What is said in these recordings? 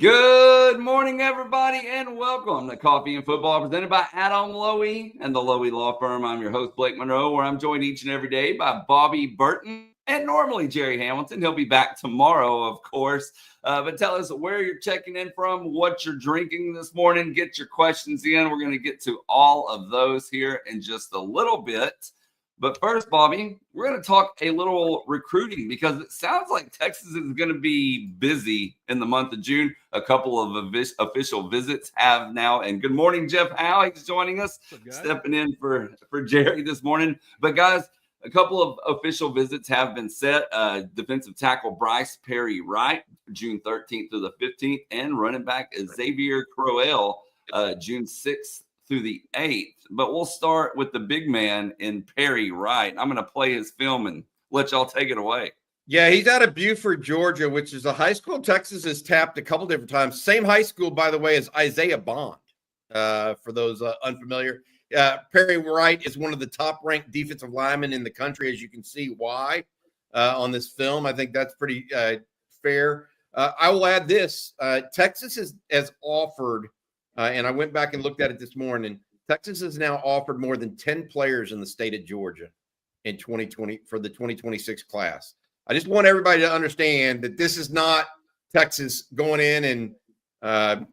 Good morning, everybody, and welcome to Coffee and Football, presented by Adam Lowy and the Lowy Law Firm. I'm your host, Blake Monroe, where I'm joined each and every day by Bobby Burton and normally Jerry Hamilton. He'll be back tomorrow, of course. But tell us where you're checking in from, what you're drinking this morning. Get your questions in. We're going to get to all of those here in just a little bit. But first, Bobby, we're going to talk a little recruiting because it sounds like Texas is going to be busy in the month of June. A couple of official visits have now. And good morning, Jeff Howe. He's joining us, stepping in for Jerry this morning. But, guys, a couple of official visits have been set. Defensive tackle Bryce Perry Wright, June 13th through the 15th, and running back Xavier Crowell, June 6th through the 8th. But we'll start with the big man in Perry Wright. I'm going to play his film and let y'all take it away. Yeah, he's out of Buford, Georgia, which is a high school Texas has tapped a couple different times. Same high school, by the way, as Isaiah Bond, for those unfamiliar. Perry Wright is one of the top-ranked defensive linemen in the country, as you can see why on this film. I think that's pretty fair. I will add this. Texas has offered, and I went back and looked at it this morning, Texas has now offered more than 10 players in the state of Georgia in 2020 for the 2026 class. I just want everybody to understand that this is not Texas going in and,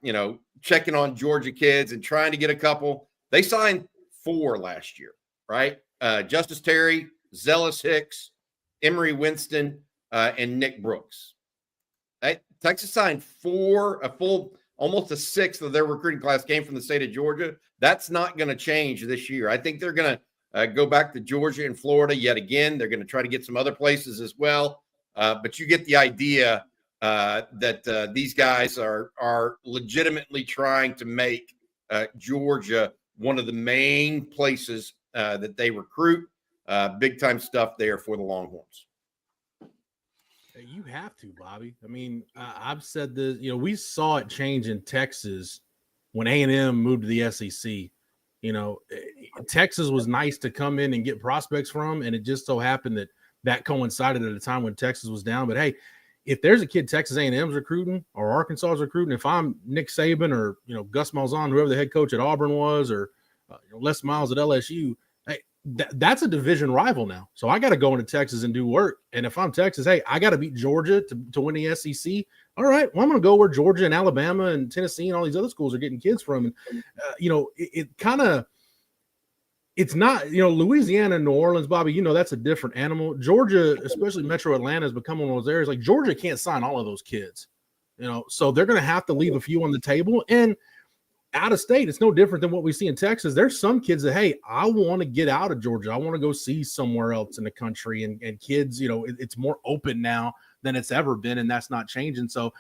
checking on Georgia kids and trying to get a couple. They signed 4 last year, right? Justice Terry, Zealous Hicks, Emory Winston, and Nick Brooks. Texas signed 4, almost a sixth of their recruiting class came from the state of Georgia. That's not going to change this year. I think they're going to go back to Georgia and Florida yet again. They're going to try to get some other places as well. But you get the idea that these guys are legitimately trying to make Georgia one of the main places that they recruit. Big time stuff there for the Longhorns. You have to, Bobby. I mean, I've said this, we saw it change in Texas when A&M moved to the SEC. Texas was nice to come in and get prospects from, and it just so happened that coincided at a time when Texas was down. But, hey, if there's a kid Texas A&M's recruiting or Arkansas is recruiting, if I'm Nick Saban or, Gus Malzahn, whoever the head coach at Auburn was, or Les Miles at LSU, that's a division rival now. So I got to go into Texas and do work. And if I'm Texas, hey, I got to beat Georgia to win the SEC. All right, well, I'm going to go where Georgia and Alabama and Tennessee and all these other schools are getting kids from. And, it's not, Louisiana and New Orleans, Bobby, that's a different animal. Georgia, especially Metro Atlanta, has become one of those areas. Like, Georgia can't sign all of those kids, so they're going to have to leave a few on the table. And out of state, it's no different than what we see in Texas. There's some kids that, hey, I want to get out of Georgia. I want to go see somewhere else in the country. And kids, it's more open now than it's ever been, and that's not changing. So,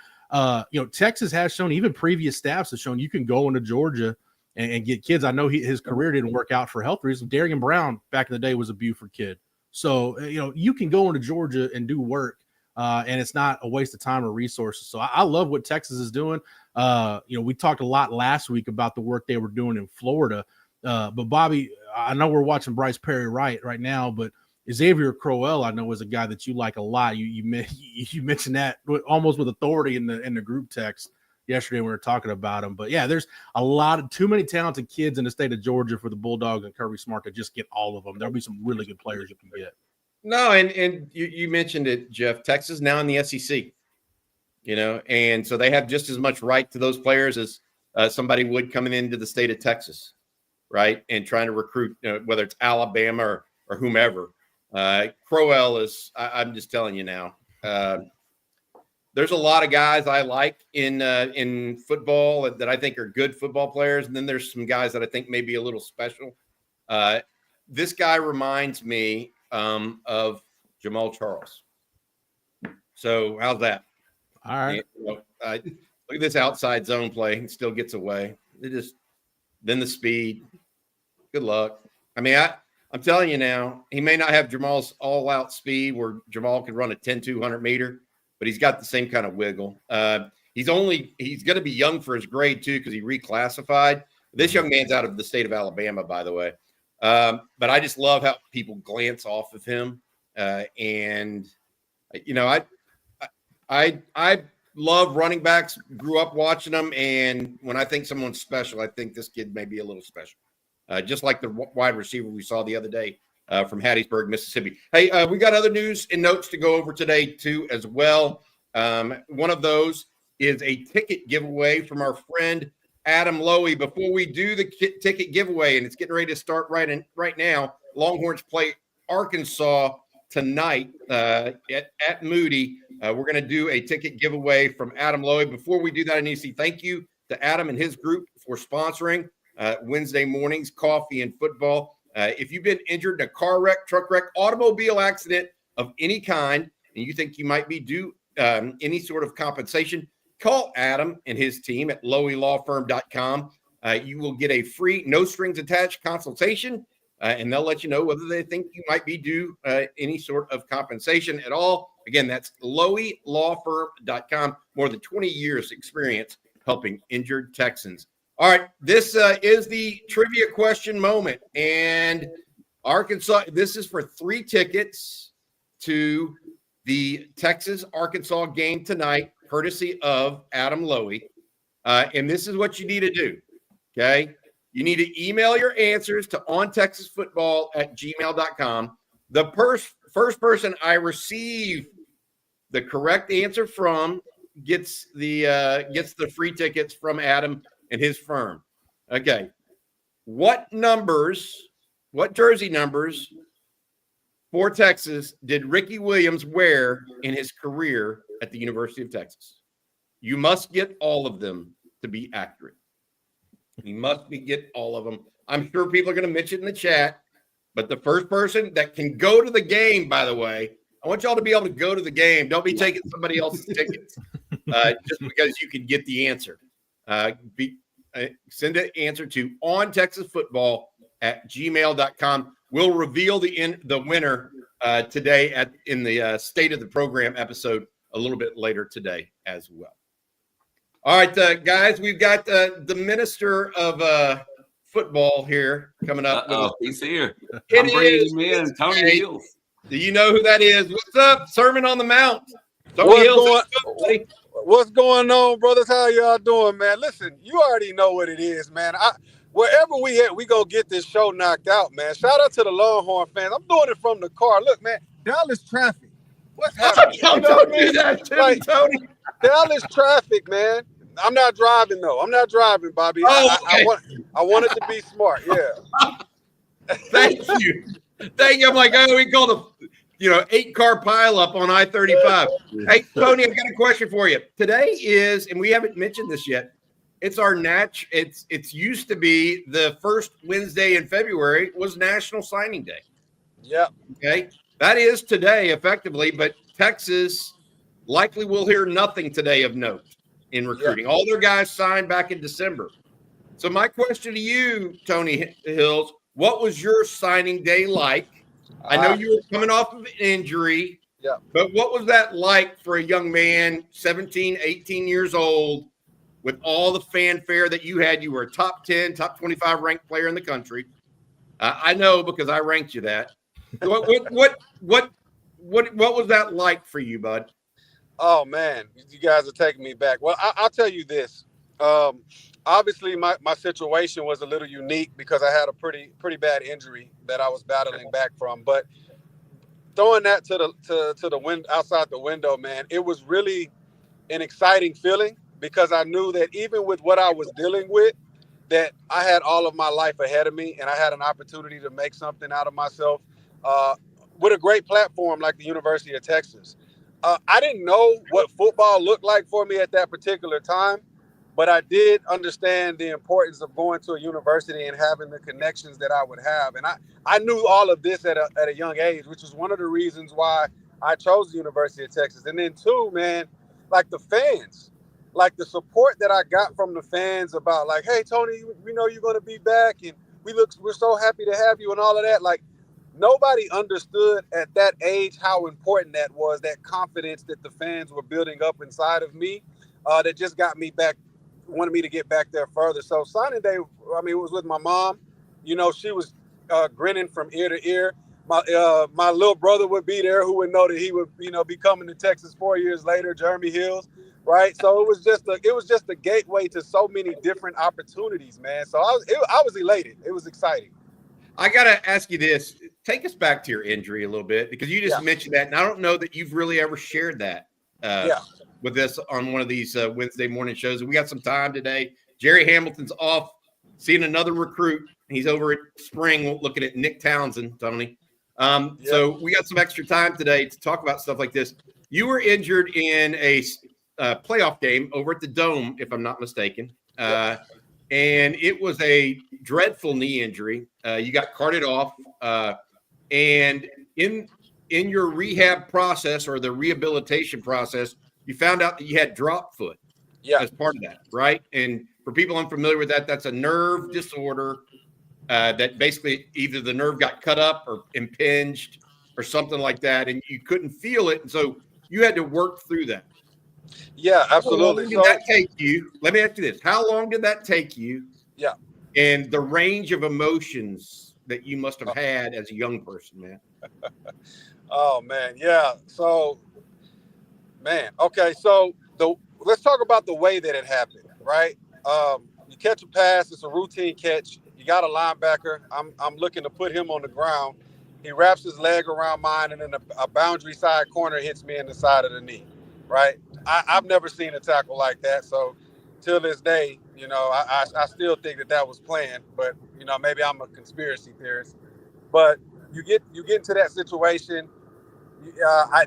Texas has shown, even previous staffs have shown, you can go into Georgia and get kids. I know his career didn't work out for health reasons. Darian Brown back in the day was a Buford kid. So, you can go into Georgia and do work. And it's not a waste of time or resources. So I love what Texas is doing. We talked a lot last week about the work they were doing in Florida. But Bobby, I know we're watching Bryce Perry right now, but Xavier Crowell, I know, is a guy that you like a lot. You mentioned that almost with authority in the group text yesterday when we were talking about him. But yeah, there's too many talented kids in the state of Georgia for the Bulldogs and Kirby Smart to just get all of them. There'll be some really good players you can get. No, and you mentioned it, Jeff. Texas now in the SEC, and so they have just as much right to those players as somebody would coming into the state of Texas, right, and trying to recruit, whether it's Alabama or whomever. Crowell is, I'm just telling you now, there's a lot of guys I like in football that I think are good football players, and then there's some guys that I think may be a little special. This guy reminds me of Jamal Charles. So how's that? All right. Look at this outside zone play. He still gets away. Then the speed. Good luck. I mean, I'm telling you now, he may not have Jamal's all-out speed where Jamal could run a 10-200 meter, but he's got the same kind of wiggle. He's going to be young for his grade too because he reclassified. This young man's out of the state of Alabama, by the way. But I just love how people glance off of him. And, I love running backs, grew up watching them. And when I think someone's special, I think this kid may be a little special. Just like the wide receiver we saw the other day from Hattiesburg, Mississippi. Hey, we got other news and notes to go over today, too, as well. One of those is a ticket giveaway from our friend Adam Lowy. Before we do the ticket giveaway, and it's getting ready to start right now, Longhorns play Arkansas tonight at Moody. We're going to do a ticket giveaway from Adam Lowy. Before we do that, I need to say thank you to Adam and his group for sponsoring Wednesday mornings, coffee and football. If you've been injured in a car wreck, truck wreck, automobile accident of any kind, and you think you might be due any sort of compensation, call Adam and his team at loweylawfirm.com. You will get a free, no strings attached consultation, and they'll let you know whether they think you might be due any sort of compensation at all. Again, that's loweylawfirm.com. More than 20 years experience helping injured Texans. All right, this is the trivia question moment. And Arkansas, this is for 3 tickets to the Texas-Arkansas game tonight, courtesy of Adam Lowy. And this is what you need to do, okay? You need to email your answers to ontexasfootball@gmail.com. The first person I receive the correct answer from gets the free tickets from Adam and his firm. Okay. What jersey numbers for Texas did Ricky Williams wear in his career at the University of Texas? You must get all of them to be accurate. You must get all of them. I'm sure people are going to mention in the chat, but the first person that can go to the game, by the way, I want y'all to be able to go to the game. Don't be taking somebody else's tickets just because you can get the answer. Send an answer to ontexasfootball@gmail.com. We'll reveal the winner today in the State of the Program episode a little bit later today as well. All right, guys, we've got the minister of football here coming up. He's here. I'm bringing him in, Tony Hills. Do you know who that is? What's up? Sermon on the Mount. What's going on, brothers? How y'all doing, man? Listen, you already know what it is, man. Wherever we at, we gonna get this show knocked out, man. Shout out to the Longhorn fans. I'm doing it from the car. Look, man, Dallas traffic. What's happening? Don't do that to me, Tony. Dallas traffic, man. I'm not driving though. I'm not driving, Bobby. Oh, okay. I want it to be smart. Yeah. Thank you. I'm like, we called a 8-car pileup on I-35. Hey, Tony, I've got a question for you. Today is, and we haven't mentioned this yet, it's our it's used to be the first Wednesday in February was National Signing Day. Yeah. Okay. That is today, effectively, but Texas likely will hear nothing today of note in recruiting. Yeah. All their guys signed back in December. So my question to you, Tony Hills, what was your signing day like? I know you were coming off of an injury, but what was that like for a young man, 17, 18 years old, with all the fanfare that you had? You were a top 10, top 25 ranked player in the country. I know because I ranked you that. What was that like for you, bud? Oh, man, you guys are taking me back. Well, I'll tell you this. Obviously, my situation was a little unique because I had a pretty bad injury that I was battling back from. But throwing that to the wind outside the window, man, it was really an exciting feeling because I knew that even with what I was dealing with, that I had all of my life ahead of me and I had an opportunity to make something out of myself with a great platform like the University of Texas. I didn't know what football looked like for me at that particular time. But I did understand the importance of going to a university and having the connections that I would have. And I knew all of this at a young age, which is one of the reasons why I chose the University of Texas. And then too, man, like the fans, like the support that I got from the fans about like, hey, Tony, we know you're going to be back and we're so happy to have you and all of that. Like nobody understood at that age how important that was, that confidence that the fans were building up inside of me that just got me back. Wanted me to get back there further. So signing day, I mean, it was with my mom. You know, she was grinning from ear to ear. My little brother would be there who would know that he would, be coming to Texas 4 years later, Jeremy Hills. right? So it was just a gateway to so many different opportunities, man. So I was elated. It was exciting. I got to ask you this. Take us back to your injury a little bit, because you just mentioned that, and I don't know that you've really ever shared that with us on one of these Wednesday morning shows. And we got some time today. Jerry Hamilton's off seeing another recruit. He's over at Spring looking at Nick Townsend, Tony. So we got some extra time today to talk about stuff like this. You were injured in a playoff game over at the Dome, if I'm not mistaken. And it was a dreadful knee injury. You got carted off. And in your rehab process, or the rehabilitation process, you found out that you had drop foot as part of that, right? And for people unfamiliar with that, that's a nerve disorder that basically either the nerve got cut up or impinged or something like that, and you couldn't feel it. And so you had to work through that. Yeah, absolutely. How long did that take you? Let me ask you this. How long did that take you? Yeah. And the range of emotions that you must have had as a young person, man. Oh, man. Yeah. So, man. Okay. So let's talk about the way that it happened, right? You catch a pass. It's a routine catch. You got a linebacker. I'm looking to put him on the ground. He wraps his leg around mine, and then a boundary side corner hits me in the side of the knee, right? I've never seen a tackle like that. So till this day, you know, I still think that was planned, but, you know, maybe I'm a conspiracy theorist. But you get into that situation.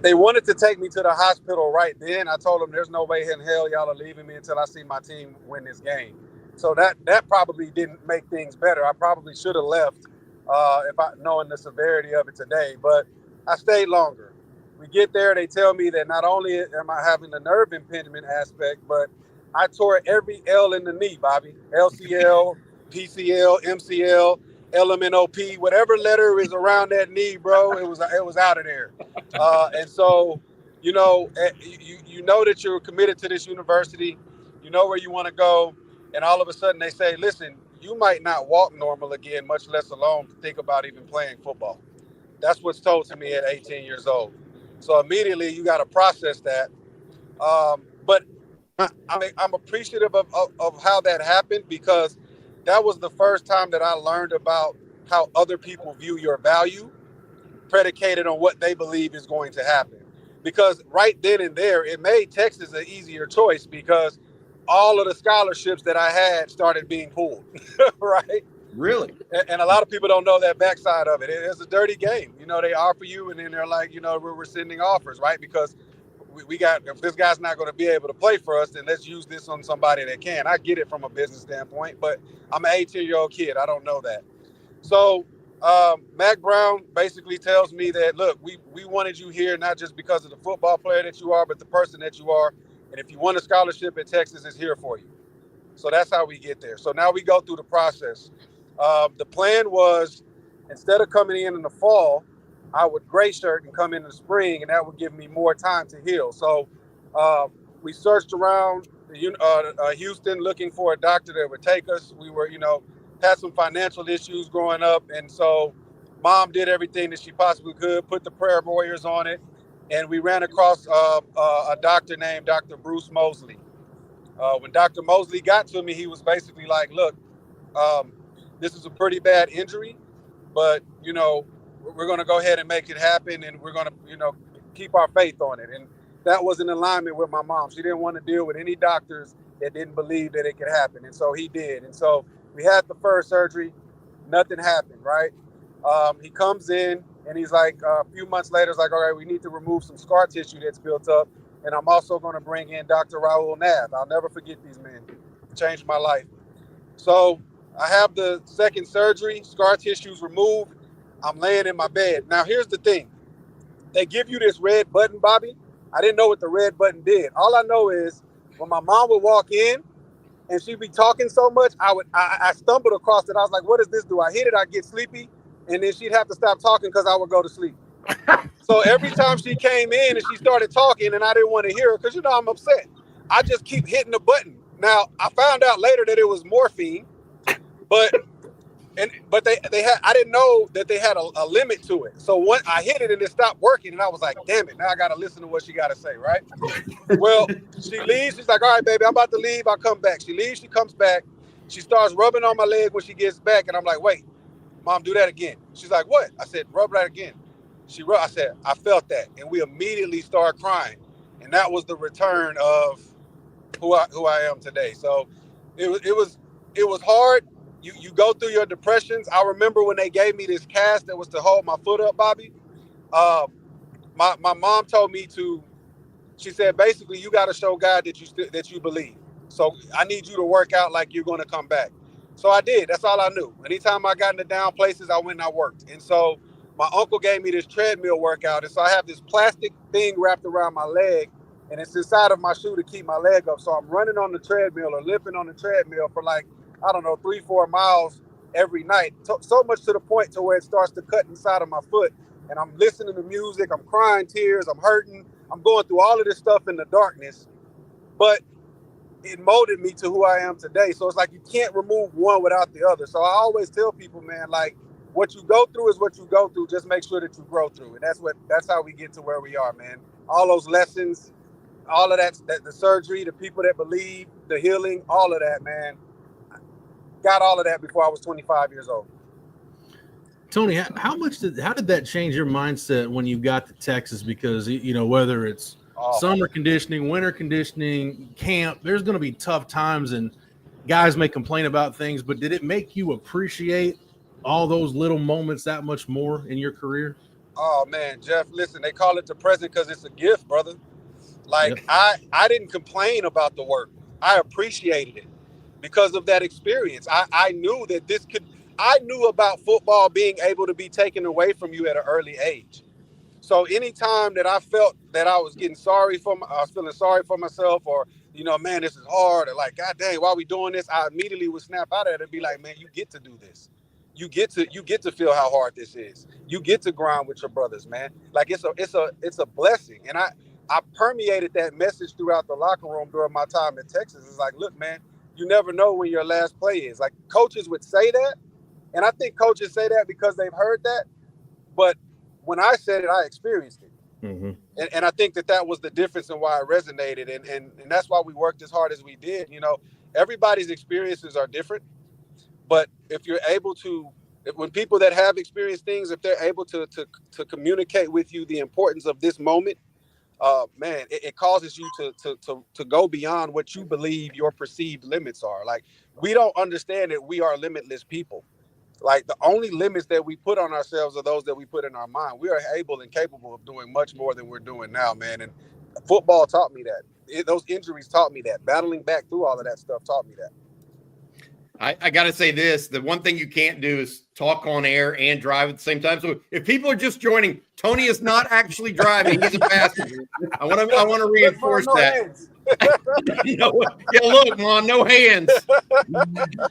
They wanted to take me to the hospital right then. I told them there's no way in hell y'all are leaving me until I see my team win this game. So that probably didn't make things better. I probably should have left knowing the severity of it today, but I stayed longer. We get there, they tell me that not only am I having the nerve impingement aspect, but I tore every L in the knee, Bobby. LCL, PCL, MCL, LMNOP, whatever letter is around that knee, bro, it was out of there. And so, you know that you're committed to this university, you know where you want to go, and all of a sudden they say, listen, you might not walk normal again, much less alone think about even playing football. That's what's told to me at 18 years old. So immediately you got to process that. But I'm appreciative of how that happened, because that was the first time that I learned about how other people view your value predicated on what they believe is going to happen. Because right then and there, it made Texas an easier choice, because all of the scholarships that I had started being pulled, right? Really? And a lot of people don't know that backside of it. It's a dirty game. You know, they offer you, and then they're like, you know, we're rescinding offers, right? Because if this guy's not going to be able to play for us, then let's use this on somebody that can. I get it from a business standpoint, but I'm an 18-year-old kid. I don't know that. So Mac Brown basically tells me that, look, we wanted you here not just because of the football player that you are, but the person that you are. And if you want a scholarship at Texas, it's here for you. So that's how we get there. So now we go through the process. The plan was, instead of coming in the fall, I would gray shirt and come in the spring, and that would give me more time to heal. So we searched around Houston looking for a doctor that would take us. We were, had some financial issues growing up. And so Mom did everything that she possibly could, put the prayer warriors on it. And we ran across a doctor named Dr. Bruce Mosley. When Dr. Mosley got to me, he was basically like, look, this is a pretty bad injury, but, we're going to go ahead and make it happen, and we're going to, keep our faith on it. And that was in alignment with my mom. She didn't want to deal with any doctors that didn't believe that it could happen. And so he did. And so we had the first surgery. Nothing happened, right? He comes in, and he's like, a few months later, it's like, all right, we need to remove some scar tissue that's built up. And I'm also going to bring in Dr. Raul Nav. I'll never forget these men. It changed my life. So I have the second surgery, scar tissue's removed. I'm laying in my bed. Now, here's the thing. They give you this red button, Bobby. I didn't know what the red button did. All I know is when my mom would walk in and she'd be talking so much, I stumbled across it. I was like, what does this do? I hit it, I get sleepy, and then she'd have to stop talking because I would go to sleep. So every time she came in and she started talking and I didn't want to hear her because, I'm upset, I just keep hitting the button. Now, I found out later that it was morphine, but But they had, I didn't know that they had a limit to it. So when I hit it and it stopped working, and I was like, damn it, now I got to listen to what she got to say, right? Well, she leaves. She's like, all right, baby, I'm about to leave. I'll come back. She leaves. She comes back. She starts rubbing on my leg when she gets back. And I'm like, wait, Mom, do that again. She's like, what? I said, rub that again. I said, I felt that. And we immediately started crying. And that was the return of who I am today. So it was hard. You go through your depressions. I remember when they gave me this cast that was to hold my foot up, Bobby. My mom told me she said, basically, you got to show God that you believe. So I need you to work out like you're going to come back. So I did. That's all I knew. Anytime I got into down places, I went and I worked. And so my uncle gave me this treadmill workout. And so I have this plastic thing wrapped around my leg, and it's inside of my shoe to keep my leg up. So I'm running on the treadmill or limping on the treadmill for like, I don't know, 3-4 miles every night. So much to the point to where it starts to cut inside of my foot. And I'm listening to music. I'm crying tears. I'm hurting. I'm going through all of this stuff in the darkness. But it molded me to who I am today. So it's like you can't remove one without the other. So I always tell people, man, like, what you go through is what you go through. Just make sure that you grow through. And that's how we get to where we are, man. All those lessons, all of that the surgery, the people that believe, the healing, all of that, man. Got all of that before I was 25 years old. Tony, how did that change your mindset when you got to Texas? Because, you know, whether it's summer conditioning, winter conditioning, camp, there's going to be tough times and guys may complain about things, but did it make you appreciate all those little moments that much more in your career? Oh man, Jeff, listen, they call it the present because it's a gift, brother. Like, yep. I didn't complain about the work. I appreciated it because of that experience. I knew that I knew about football being able to be taken away from you at an early age. So anytime that I felt that I was feeling sorry for myself, or, you know, man, this is hard, or like, God dang, why are we doing this? I immediately would snap out at it and be like, man, you get to do this. You get to feel how hard this is. You get to grind with your brothers, man. Like, it's a blessing. And I permeated that message throughout the locker room during my time in Texas. It's like, look, man, you never know when your last play is. Like, coaches would say that, and I think coaches say that because they've heard that. But when I said it, I experienced it. Mm-hmm. And I think that was the difference in why it resonated. And that's why we worked as hard as we did. You know, everybody's experiences are different. But if you're able to, when people that have experienced things, if they're able to communicate with you the importance of this moment, man, it causes you to go beyond what you believe your perceived limits are. Like, we don't understand that we are limitless people. Like, the only limits that we put on ourselves are those that we put in our mind. We are able and capable of doing much more than we're doing now, man. And football taught me that. Those injuries taught me that. Battling back through all of that stuff taught me that. I got to say this. The one thing you can't do is talk on air and drive at the same time. So if people are just joining, Tony is not actually driving. He's a passenger. I want to reinforce that. Yeah, look, Mom, no hands.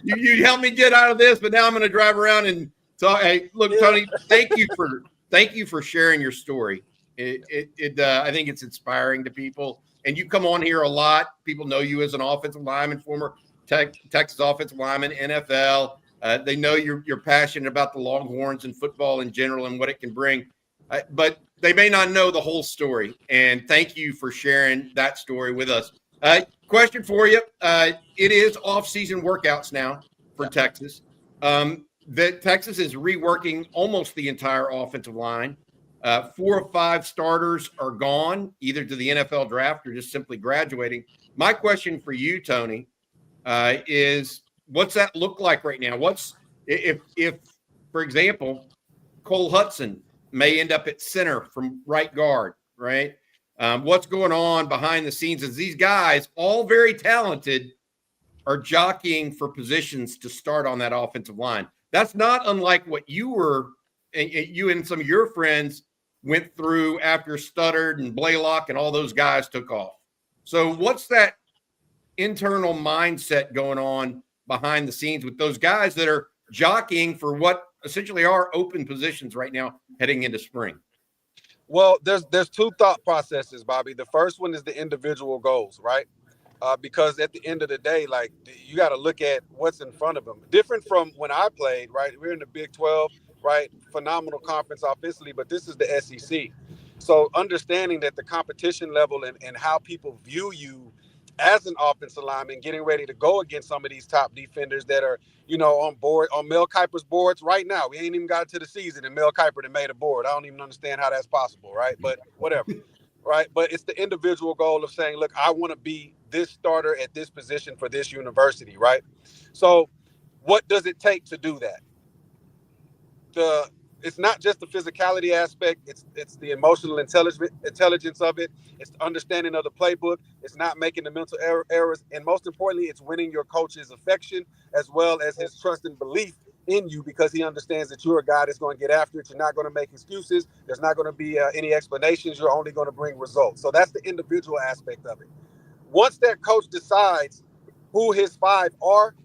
You helped me get out of this, but now I'm going to drive around and talk. Hey, look, Tony, thank you for sharing your story. I think it's inspiring to people. And you come on here a lot. People know you as an offensive lineman, former Texas offensive lineman, NFL. They know you're passionate about the Longhorns and football in general and what it can bring. But they may not know the whole story. And thank you for sharing that story with us. Question for you. It is off-season workouts now for Texas. Texas is reworking almost the entire offensive line. 4 of 5 starters are gone, either to the NFL draft or just simply graduating. My question for you, Tony, is what's that look like right now? What's if for example, Cole Hudson may end up at center from right guard, right? What's going on behind the scenes is these guys, all very talented, are jockeying for positions to start on that offensive line. That's not unlike what you and some of your friends went through after Studdard and Blaylock and all those guys took off. So what's that internal mindset going on behind the scenes with those guys that are jockeying for what essentially are open positions right now heading into spring? Well, there's 2 thought processes, Bobby. The first one is the individual goals, right? because at the end of the day, like, you got to look at what's in front of them. Different from when I played, right? We're in the Big 12, right? Phenomenal conference offensively, but this is the SEC. So understanding that the competition level and how people view you as an offensive lineman, getting ready to go against some of these top defenders that are, on Mel Kiper's boards right now. We ain't even got to the season, and Mel Kiper that made a board. I don't even understand how that's possible, right? But whatever. Right. But it's the individual goal of saying, look, I want to be this starter at this position for this university. Right. So what does it take to do that? It's not just the physicality aspect. It's the emotional intelligence of it. It's the understanding of the playbook. It's not making the mental errors. And most importantly, it's winning your coach's affection as well as his trust and belief in you, because he understands that you're a guy that's going to get after it. You're not going to make excuses. There's not going to be any explanations. You're only going to bring results. So that's the individual aspect of it. Once that coach decides who his 5 are,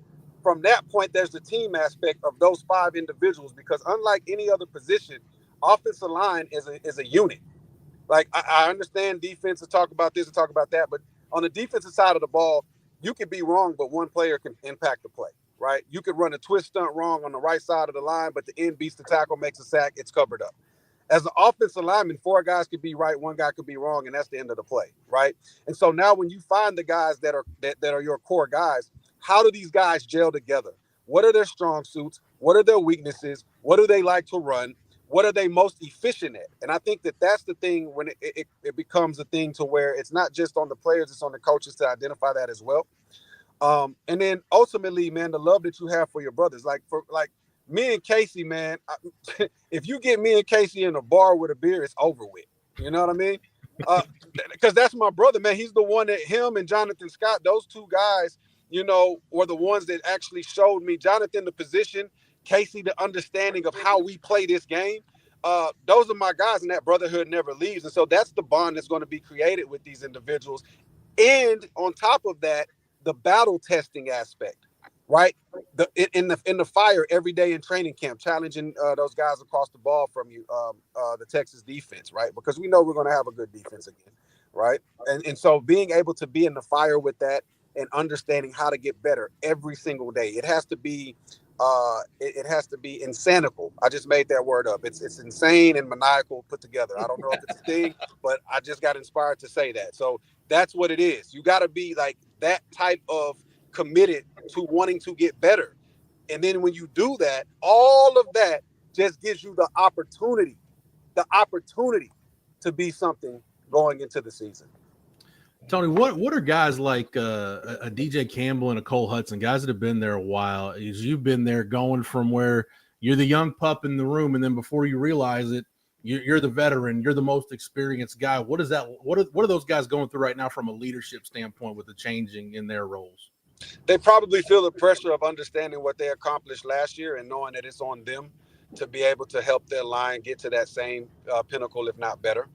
from that point, there's the team aspect of those 5 individuals, because unlike any other position, offensive line is a unit. Like, I understand defense to talk about this and talk about that, but on the defensive side of the ball, you could be wrong, but one player can impact the play, right? You could run a twist stunt wrong on the right side of the line, but the end beats the tackle, makes a sack, it's covered up. As an offensive lineman, 4 guys could be right, 1 guy could be wrong, and that's the end of the play, right? And so now when you find the guys that are your core guys, how do these guys gel together? What are their strong suits? What are their weaknesses? What do they like to run? What are they most efficient at? And I think that that's the thing when it becomes a thing to where it's not just on the players, it's on the coaches to identify that as well. And then ultimately, man, the love that you have for your brothers, like me and Casey, man, if you get me and Casey in a bar with a beer, it's over with. You know what I mean? Because that's my brother, man. He's the one that him and Jonathan Scott, those 2 guys, were the ones that actually showed me, Jonathan, the position, Casey, the understanding of how we play this game. Those are my guys, and that brotherhood never leaves. And so that's the bond that's going to be created with these individuals. And on top of that, the battle testing aspect, right? In the fire every day in training camp, challenging those guys across the ball from you, the Texas defense, right? Because we know we're going to have a good defense again, right? And so being able to be in the fire with that and understanding how to get better every single day, it has to be insanical. I just made that word up. It's insane and maniacal put together. I don't know if it's a thing, but I just got inspired to say that. So that's what it is. You got to be like that type of committed to wanting to get better. And then when you do that, all of that just gives you the opportunity to be something going into the season. Tony, what are guys like a DJ Campbell and a Cole Hudson, guys that have been there a while, as you've been there, going from where you're the young pup in the room, and then before you realize it, you're the veteran, you're the most experienced guy. What is that? What are those guys going through right now from a leadership standpoint with the changing in their roles? They probably feel the pressure of understanding what they accomplished last year and knowing that it's on them to be able to help their line get to that same pinnacle, if not better.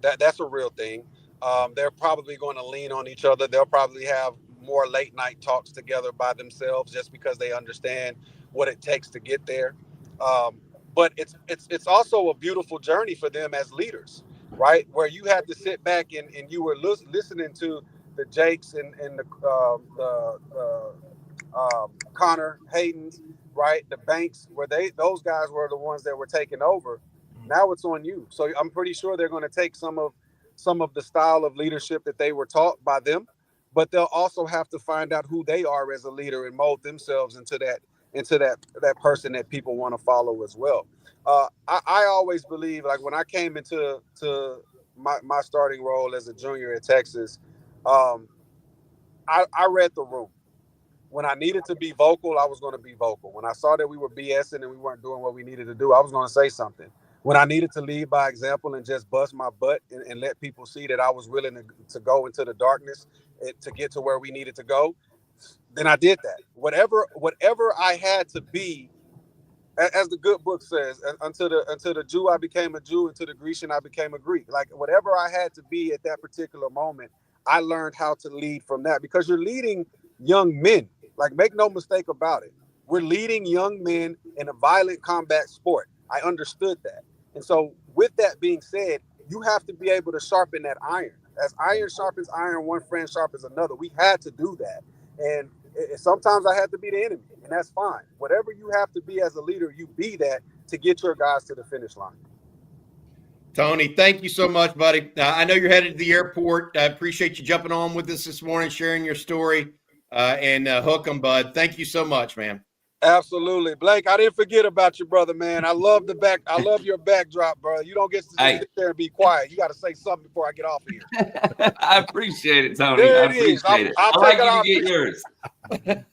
That's a real thing. They're probably going to lean on each other. They'll probably have more late night talks together by themselves just because they understand what it takes to get there. But it's also a beautiful journey for them as leaders, right? Where you had to sit back and you were listening to the Jakes and the Connor Haydens, right? The Banks, where those guys were the ones that were taking over. Now it's on you. So I'm pretty sure they're going to take some of the style of leadership that they were taught by them, but they'll also have to find out who they are as a leader and mold themselves into that person that people want to follow as well. I always believe, like when I came into my starting role as a junior at Texas, I read the room. When I needed to be vocal, I was going to be vocal. When I saw that we were BSing and we weren't doing what we needed to do, I was going to say something. When I needed to lead by example and just bust my butt and let people see that I was willing to go into the darkness to get to where we needed to go, then I did that. Whatever I had to be, as the good book says, until the Jew I became a Jew, until the Grecian I became a Greek. Like whatever I had to be at that particular moment, I learned how to lead from that, because you're leading young men. Like, make no mistake about it. We're leading young men in a violent combat sport. I understood that. And so with that being said, you have to be able to sharpen that iron as iron sharpens iron, one friend sharpens another. We had to do that. And sometimes I had to be the enemy, and that's fine. Whatever you have to be as a leader, you be that to get your guys to the finish line. Tony, thank you so much, buddy. I know you're headed to the airport. I appreciate you jumping on with us this morning, sharing your story, and hook 'em, bud. Thank you so much, man. Absolutely, Blake. I didn't forget about you, brother, man. I love your backdrop, bro. You don't get to just sit there and be quiet. You got to say something before I get off of here. I appreciate it, Tony. There I it is. appreciate it. I'll I like take it you to off. get yours.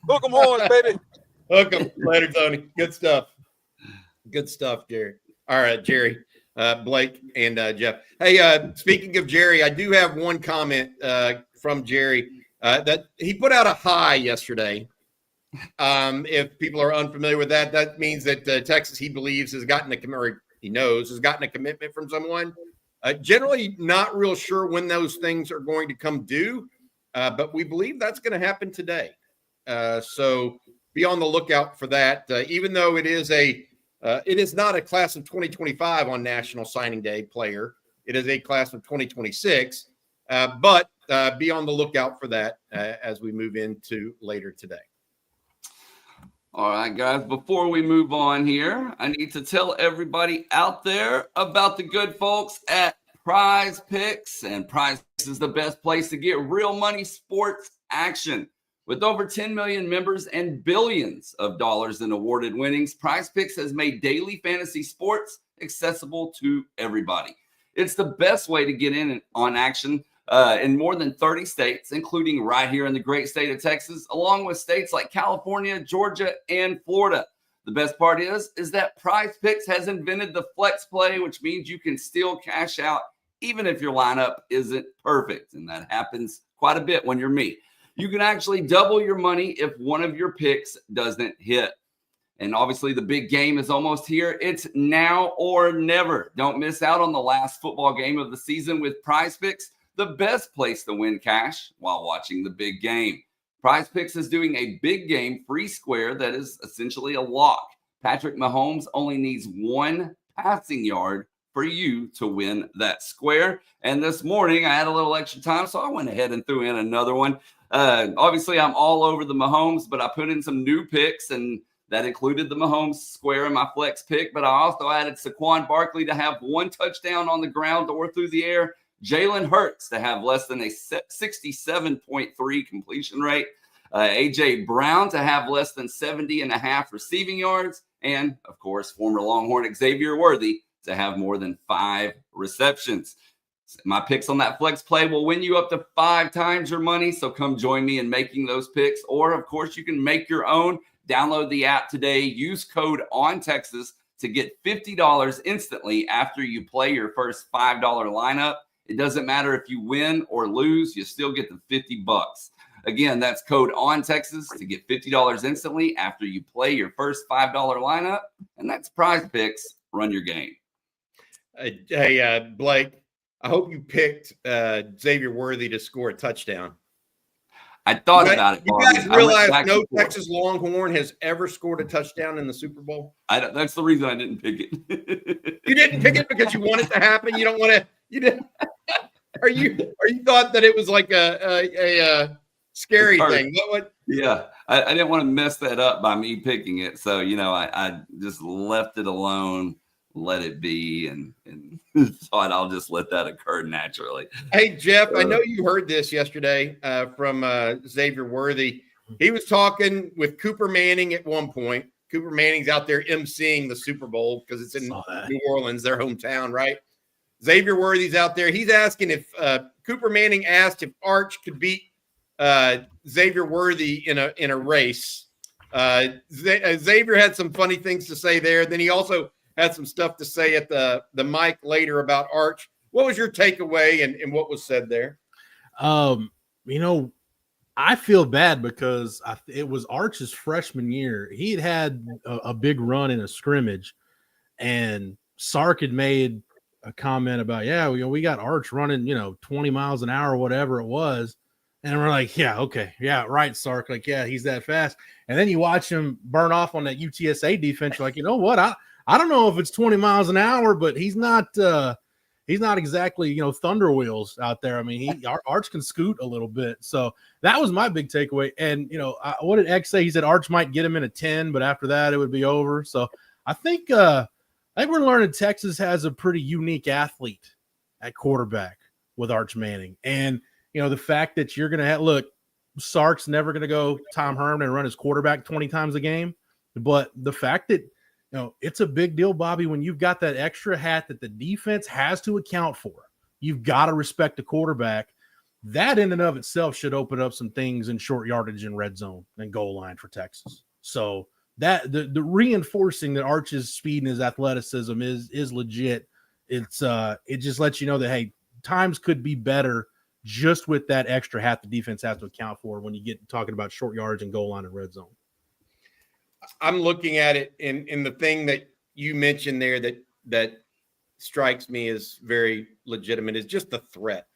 Hook 'em horns, baby. Hook 'em. Later, Tony. Good stuff. Good stuff, Jerry. All right, Jerry, Blake, and Jeff. Hey, speaking of Jerry, I do have one comment from Jerry that he put out a high yesterday. If people are unfamiliar with that, that means that Texas, he believes, has gotten a commitment from someone. Generally, not real sure when those things are going to come due, but we believe that's going to happen today. So be on the lookout for that. Even though it is not a class of 2025 on National Signing Day player, it is a class of 2026. But be on the lookout for that as we move into later today. All right, guys, before we move on here, I need to tell everybody out there about the good folks at Prize Picks. And Prize Picks is the best place to get real money sports action. With over 10 million members and billions of dollars in awarded winnings, Prize Picks has made daily fantasy sports accessible to everybody. It's the best way to get in on action in more than 30 states, including right here in the great state of Texas, along with states like California, Georgia, and Florida. The best part is that Prize Picks has invented the flex play, which means you can still cash out even if your lineup isn't perfect. And that happens quite a bit when you're me. You can actually double your money if one of your picks doesn't hit. And obviously the big game is almost here. It's now or never. Don't miss out on the last football game of the season with Prize Picks, the best place to win cash while watching the big game. Prize Picks is doing a big game free square that is essentially a lock. Patrick Mahomes only needs one passing yard for you to win that square. And this morning I had a little extra time, so I went ahead and threw in another one. Obviously I'm all over the Mahomes, but I put in some new picks, and that included the Mahomes square in my flex pick. But I also added Saquon Barkley to have one touchdown on the ground or through the air, Jalen Hurts to have less than a 67.3 completion rate, A.J. Brown to have less than 70.5 receiving yards, and, of course, former Longhorn Xavier Worthy to have more than 5 receptions. My picks on that flex play will win you up to 5 times your money, so come join me in making those picks. Or, of course, you can make your own. Download the app today. Use code ONTEXAS to get $50 instantly after you play your first $5 lineup. It doesn't matter if you win or lose, you still get the $50. Again, that's code ONTEXAS to get $50 instantly after you play your first $5 lineup. And that's Prize Picks. Run your game. Hey, Blake, I hope you picked Xavier Worthy to score a touchdown. I thought about it. You guys realize no Texas Longhorn has ever scored a touchdown in the Super Bowl? That's the reason I didn't pick it. You didn't pick it because you want it to happen? You don't want to – you didn't – Or you thought that it was like a scary thing? What? Yeah, I didn't want to mess that up by me picking it, so I just left it alone, let it be, and thought I'll just let that occur naturally. Hey Jeff, I know you heard this yesterday from Xavier Worthy. He was talking with Cooper Manning at one point. Cooper Manning's out there emceeing the Super Bowl because it's in New Orleans, their hometown, right? Xavier Worthy's out there. He's asking if Cooper Manning asked if Arch could beat Xavier Worthy in a race. Xavier had some funny things to say there. Then he also had some stuff to say at the mic later about Arch. What was your takeaway and what was said there? I feel bad because it was Arch's freshman year. He had a big run in a scrimmage, and Sark had made a comment about, we got Arch running, 20 miles an hour, whatever it was. And we're like, yeah, okay. Yeah, right, Sark. Like, yeah, he's that fast. And then you watch him burn off on that UTSA defense. You're like, you know what? I don't know if it's 20 miles an hour, but he's not he's not exactly, thunder wheels out there. I mean, Arch can scoot a little bit. So that was my big takeaway. And, what did X say? He said Arch might get him in a 10, but after that it would be over. So I think we're learning Texas has a pretty unique athlete at quarterback with Arch Manning. And, the fact that you're going to look, Sark's never going to go Tom Herman and run his quarterback 20 times a game. But the fact that, it's a big deal, Bobby, when you've got that extra hat that the defense has to account for. You've got to respect the quarterback. That in and of itself should open up some things in short yardage and red zone and goal line for Texas. So that the reinforcing that Arch's speed and his athleticism is legit. It just lets you know that, hey, times could be better just with that extra hat the defense has to account for when you get talking about short yards and goal line and red zone. I'm looking at it in the thing that you mentioned there that strikes me as very legitimate is just the threat.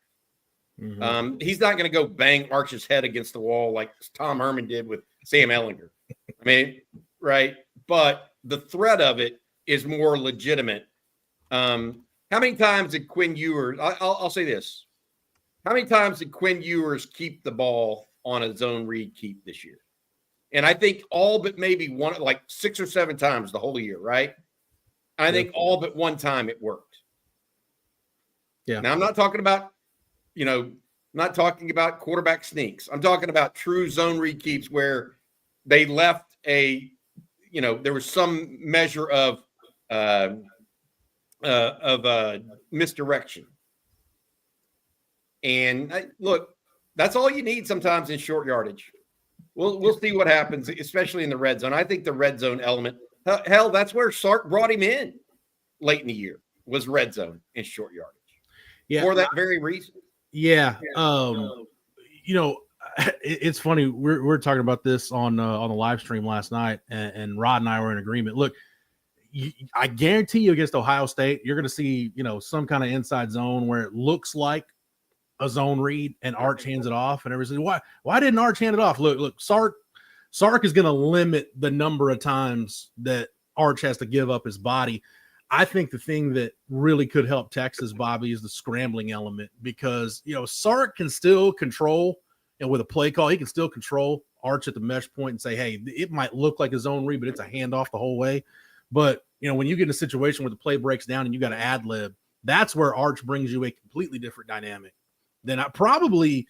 Mm-hmm. He's not going to go bang Arch's head against the wall like Tom Herman did with Sam Ehlinger. I mean, right? But the threat of it is more legitimate. How many times did Quinn Ewers? I'll say this: how many times did Quinn Ewers keep the ball on a zone read keep this year? And I think all but maybe one, like 6 or 7 times the whole year, right? I think all but one time it worked. Yeah. Now I'm not talking about, quarterback sneaks. I'm talking about true zone read keeps where they left there was some measure of misdirection. And look, that's all you need sometimes in short yardage. We'll see what happens, especially in the red zone. I think the red zone element, hell, that's where Sark brought him in late in the year, was red zone and short yardage. Yeah, for that very reason. Yeah. It's funny. We're talking about this on the live stream last night, and Rod and I were in agreement. Look, I guarantee you against Ohio State, you're going to see, some kind of inside zone where it looks like a zone read and Arch hands it off, and everybody says, why didn't Arch hand it off? Look, Sark is going to limit the number of times that Arch has to give up his body. I think the thing that really could help Texas, Bobby, is the scrambling element, because, Sark can still control, and with a play call, he can still control Arch at the mesh point and say, hey, it might look like a zone read, but it's a handoff the whole way. But, when you get in a situation where the play breaks down and you got to ad lib, that's where Arch brings you a completely different dynamic. Then I probably,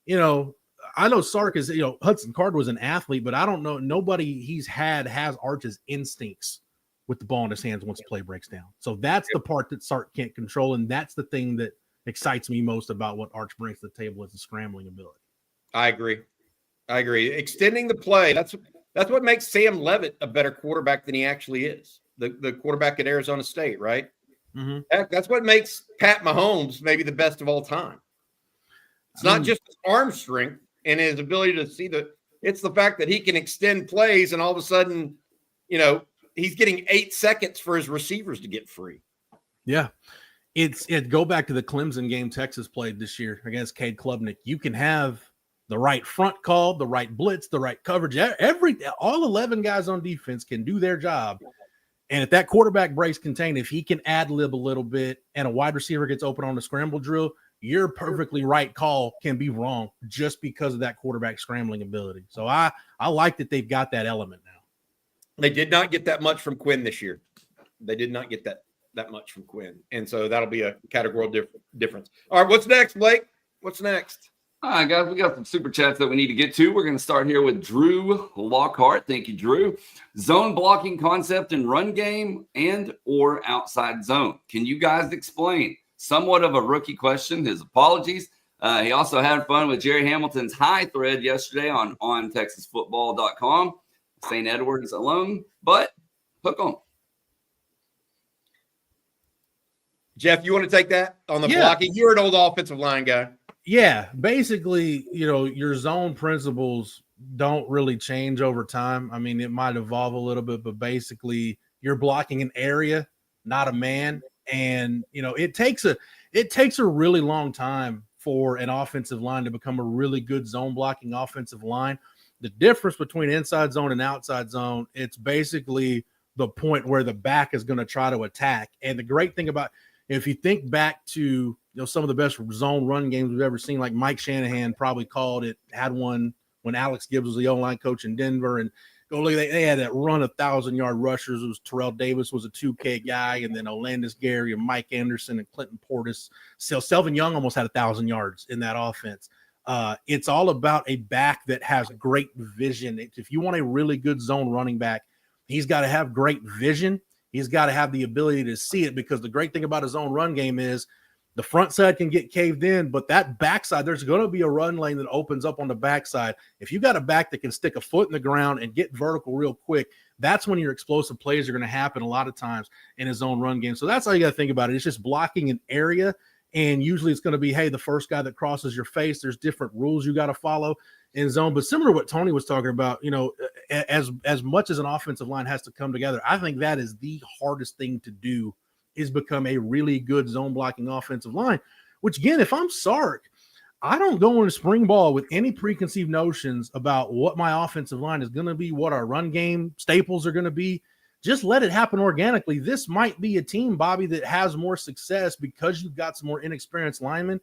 I know Sark is, Hudson Card was an athlete, but I don't know, nobody he's had has Arch's instincts with the ball in his hands once the play breaks down. So that's the part that Sark can't control, and that's the thing that excites me most about what Arch brings to the table is the scrambling ability. I agree. Extending the play, that's what makes Sam Leavitt a better quarterback than he actually is. The quarterback at Arizona State, right? Mm-hmm. Heck, that's what makes Pat Mahomes maybe the best of all time. It's not just his arm strength and his ability to see it's the fact that he can extend plays, and all of a sudden, he's getting 8 seconds for his receivers to get free. Yeah. It go back to the Clemson game Texas played this year against Cade Klubnik. You can have the right front call, the right blitz, the right coverage. All 11 guys on defense can do their job. And if that quarterback breaks contained, if he can ad lib a little bit and a wide receiver gets open on the scramble drill, your perfectly right call can be wrong just because of that quarterback scrambling ability. So I like that they've got that element now. They did not get that much from Quinn this year. They did not get that much from Quinn. And so that'll be a categorical difference. All right, what's next, Blake? What's next? All right, guys, we got some super chats that we need to get to. We're going to start here with Drew Lockhart. Thank you, Drew. Zone blocking concept in run game and or outside zone. Can you guys explain? Somewhat of a rookie question. His apologies. He also had fun with Jerry Hamilton's high thread yesterday on TexasFootball.com. St. Edwards alone, but hook on. Jeff, you want to take that on the blocking? You're an old offensive line guy. Yeah, basically, your zone principles don't really change over time. I mean, it might evolve a little bit, but basically you're blocking an area, not a man. And, it takes a really long time for an offensive line to become a really good zone blocking offensive line. The difference between inside zone and outside zone, it's basically the point where the back is going to try to attack. And the great thing about If you think back to some of the best zone run games we've ever seen, like Mike Shanahan probably had one when Alex Gibbs was the O-line coach in Denver, and go look, they had that run of 1,000-yard rushers. It was Terrell Davis was a 2K guy, and then Olandis Gary and Mike Anderson and Clinton Portis. So Selvin Young almost had 1,000 yards in that offense. It's all about a back that has great vision. If you want a really good zone running back, he's got to have great vision. He's got to have the ability to see it, because the great thing about his own run game is the front side can get caved in, but that backside, there's going to be a run lane that opens up on the backside. If you got a back that can stick a foot in the ground and get vertical real quick, that's when your explosive plays are going to happen a lot of times in his own run game. So that's how you got to think about it. It's just blocking an area, and usually it's going to be, hey, the first guy that crosses your face, there's different rules you got to follow in zone. But similar to what Tony was talking about, as much as an offensive line has to come together, I think that is the hardest thing to do, is become a really good zone blocking offensive line, which again, if I'm Sark, I don't go into spring ball with any preconceived notions about what my offensive line is going to be, what our run game staples are going to be. Just let it happen organically. This might be a team, Bobby, that has more success because you've got some more inexperienced linemen.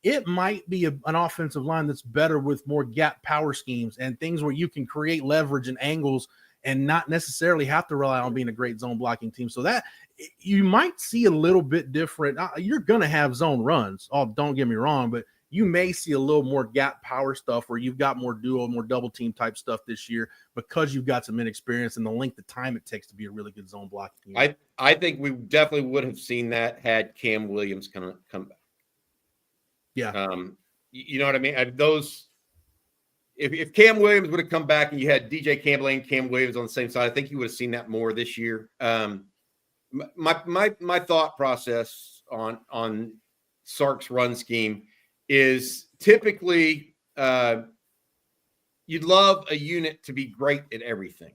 It might be an offensive line that's better with more gap power schemes and things where you can create leverage and angles and not necessarily have to rely on being a great zone blocking team. So that you might see a little bit different. You're going to have zone runs. Oh, don't get me wrong, but you may see a little more gap power stuff where you've got more duo, more double team type stuff this year because you've got some inexperience and the length of time it takes to be a really good zone blocking team. I think we definitely would have seen that had Cam Williams come back. Yeah. You know what I mean? If Cam Williams would have come back and you had DJ Campbell and Cam Williams on the same side, I think you would have seen that more this year. My thought process on Sark's run scheme is typically you'd love a unit to be great at everything.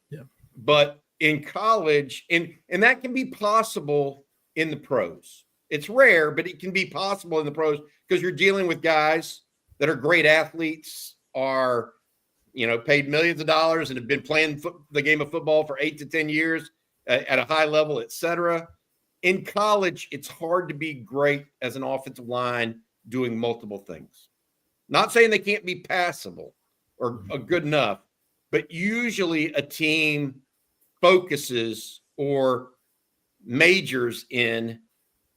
Yeah. But in college, and that can be possible in the pros. It's rare, but it can be possible in the pros because you're dealing with guys that are great athletes, are paid millions of dollars and have been playing the game of football for 8 to 10 years at a high level, etc. In college, it's hard to be great as an offensive line doing multiple things. Not saying they can't be passable or good enough, but usually a team focuses or majors in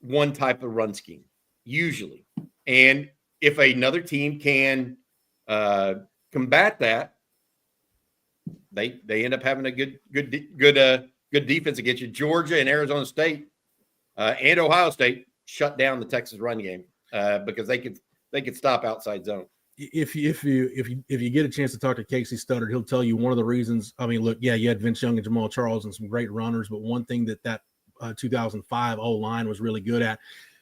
one type of run scheme, usually. And if another team can combat that, they end up having a good defense against you. Georgia and Arizona State and Ohio State shut down the Texas run game because they could stop outside zone. If you get a chance to talk to Casey Studdard, he'll tell you one of the reasons. I mean, look, yeah, you had Vince Young and Jamal Charles and some great runners, but one thing that 2005 O-line was really good at,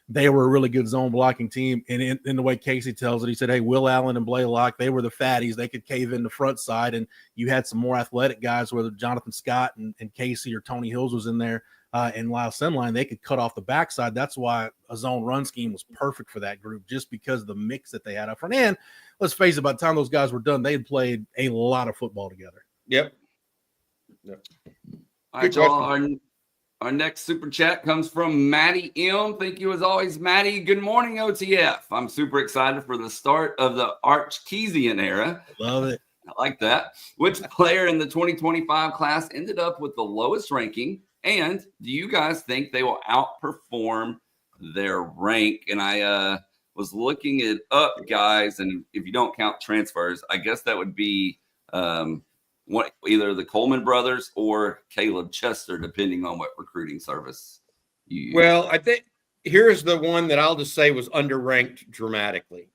they were a really good zone blocking team. And in the way Casey tells it, he said, hey, Will Allen and Blaylock, they were the fatties. They could cave in the front side. And you had some more athletic guys, whether Jonathan Scott and Casey or Tony Hills was in there and Lyle Semline, they could cut off the backside. That's why a zone run scheme was perfect for that group, just because of the mix that they had up front. And let's face it, by the time those guys were done, they had played a lot of football together. Yep. All right, y'all. Our next super chat comes from Maddie M. Thank you as always, Maddie. Good morning, OTF. I'm super excited for the start of the Arch Keesian era. Love it. I like that. Which player in the 2025 class ended up with the lowest ranking? And do you guys think they will outperform their rank? And I was looking it up, guys. And if you don't count transfers, I guess that would be either the Coleman brothers or Caleb Chester, depending on what recruiting service you use. Well, I think here's the one that I'll just say was underranked dramatically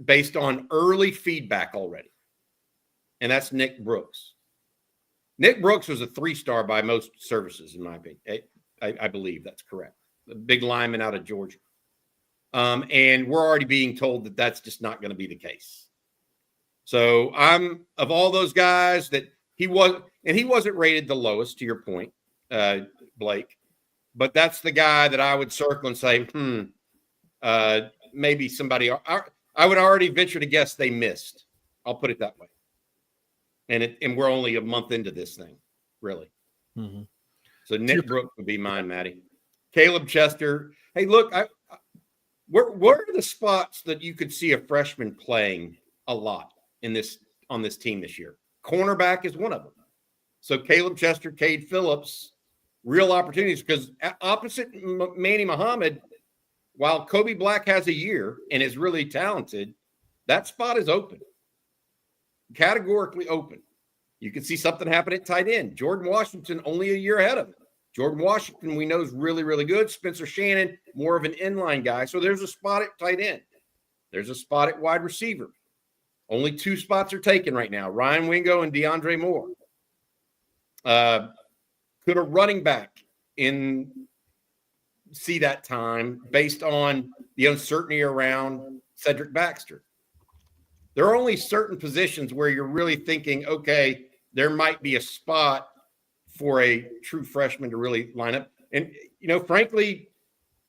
based on early feedback already. And that's Nick Brooks. Nick Brooks was a 3-star by most services, in my opinion. I believe that's correct. A big lineman out of Georgia. And we're already being told that that's just not going to be the case. So I'm of all those guys that he wasn't rated the lowest, to your point, Blake, but that's the guy that I would circle and say, maybe somebody, I would already venture to guess they missed. I'll put it that way. And we're only a month into this thing, really. Mm-hmm. So Nick Brooks would be mine, Maddie. Caleb Chester. Hey, look, where are the spots that you could see a freshman playing a lot on this team this year? Cornerback is one of them. So Caleb Chester, Cade Phillips, real opportunities, because opposite Manny Muhammad, while Kobe Black has a year and is really talented, that spot is open, categorically open. You can see something happen at tight end. Jordan Washington only a year ahead of him. Jordan Washington, we know, is really, really good. Spencer Shannon, more of an inline guy. So there's a spot at tight end. There's a spot at wide receiver. Only 2 spots are taken right now, Ryan Wingo and DeAndre Moore. Could a running back see that time based on the uncertainty around Cedric Baxter? There are only certain positions where you're really thinking, okay, there might be a spot for a true freshman to really line up. And, frankly,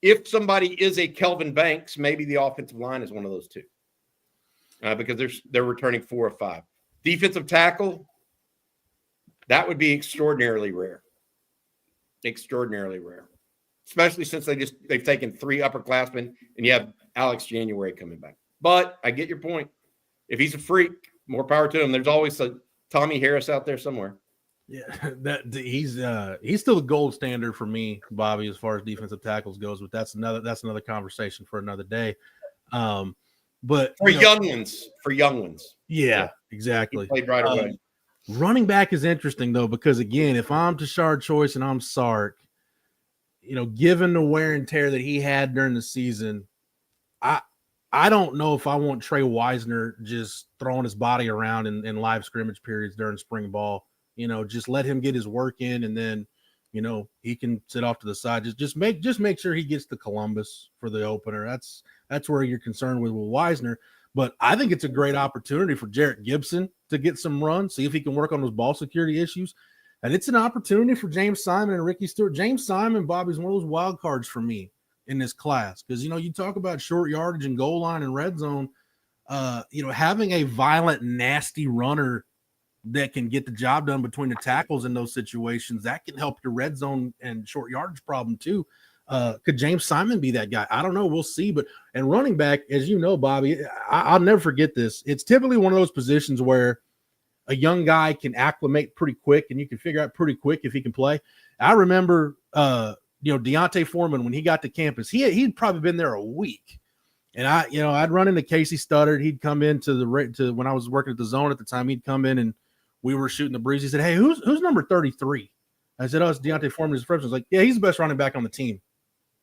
if somebody is a Kelvin Banks, maybe the offensive line is one of those 2. Because they're returning 4 of 5. Defensive tackle, that would be extraordinarily rare. Extraordinarily rare. Especially since they've taken 3 upperclassmen and you have Alex January coming back. But I get your point. If he's a freak, more power to him. There's always a Tommy Harris out there somewhere. Yeah, he's still the gold standard for me, Bobby, as far as defensive tackles goes. But that's another conversation for another day. But for young ones. Yeah, exactly. He played right away. Running back is interesting though, because again, if I'm Tashard Choice and I'm Sark, given the wear and tear that he had during the season, I don't know if I want Trey Wisner just throwing his body around in live scrimmage periods during spring ball. Just let him get his work in, and then, he can sit off to the side. Just make sure he gets to Columbus for the opener. That's where you're concerned with Wisner. But I think it's a great opportunity for Jarrett Gibson to get some run, see if he can work on those ball security issues. And it's an opportunity for James Simon and Ricky Stewart. James Simon, Bobby's one of those wild cards for me in this class. Because, you talk about short yardage and goal line and red zone, having a violent, nasty runner that can get the job done between the tackles in those situations, that can help your red zone and short yardage problem too. Could James Simon be that guy? I don't know. We'll see. And running back, as you know, Bobby, I'll never forget this. It's typically one of those positions where a young guy can acclimate pretty quick, and you can figure out pretty quick if he can play. I remember, Deontay Foreman, when he got to campus, he'd probably been there a week. And I'd run into Casey Studdard. He'd come into when I was working at the Zone at the time. He'd come in and we were shooting the breeze. He said, "Hey, who's number 33?" I said, "Oh, it's Deontay Foreman. He's a freshman." He's like, "Yeah, he's the best running back on the team."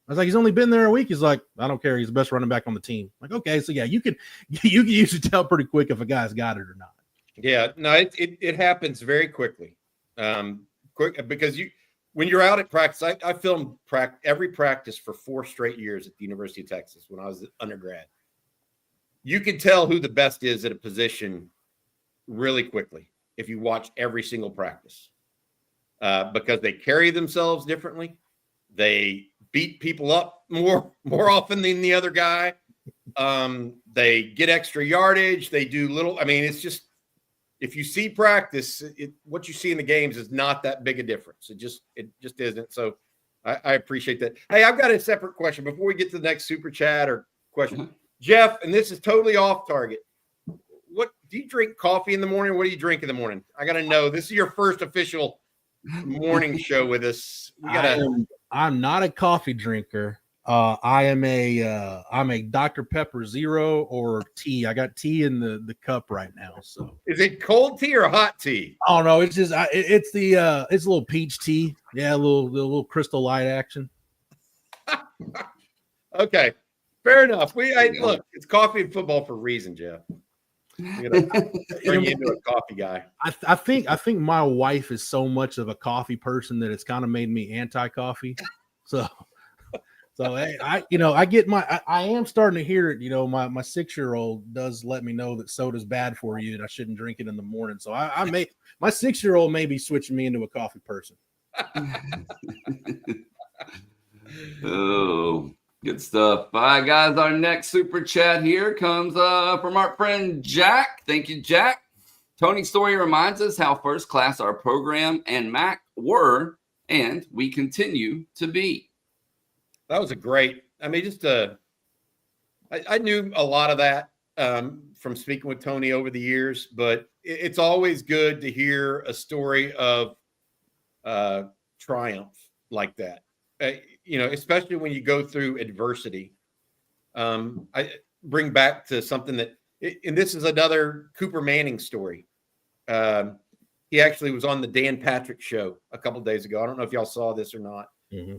I was like, "He's only been there a week." He's like, "I don't care. He's the best running back on the team." I'm like, okay, so yeah, you can usually tell pretty quick if a guy's got it or not. Yeah, no, it happens very quickly. Because when you're out at practice, I filmed every practice for 4 straight years at the University of Texas when I was an undergrad. You can tell who the best is at a position really quickly if you watch every single practice, because they carry themselves differently. They beat people up more often than the other guy. They get extra yardage. They do little. I mean, it's just, if you see practice, what you see in the games is not that big a difference. It just isn't. So I appreciate that. Hey, I've got a separate question before we get to the next super chat or question. Jeff, and this is totally off target. What do you drink coffee in the morning? What do you drink in the morning? I got to know. This is your first official morning show with us. I'm not a coffee drinker. I'm a Dr. Pepper Zero or tea. I got tea in the cup right now. So is it cold tea or hot tea? Oh no, it's just it's a little peach tea. Yeah, a little Crystal Light action. Okay, fair enough. Look, it's coffee and football for a reason, Jeff. Bring you into a coffee guy. I think my wife is so much of a coffee person that it's kind of made me anti-coffee. So hey, I am starting to hear it. My 6-year-old does let me know that soda's bad for you and I shouldn't drink it in the morning. So my 6-year-old may be switching me into a coffee person. Oh, good stuff. All right, guys, our next super chat here comes from our friend Jack. Thank you, Jack. Tony's story reminds us how first class our program and Mac were, and we continue to be. That was a great. I mean, I knew a lot of that from speaking with Tony over the years, but it's always good to hear a story of triumph like that. Especially when you go through adversity. I bring back to something that, and this is another Cooper Manning story. He actually was on the Dan Patrick show a couple of days ago. I don't know if y'all saw this or not,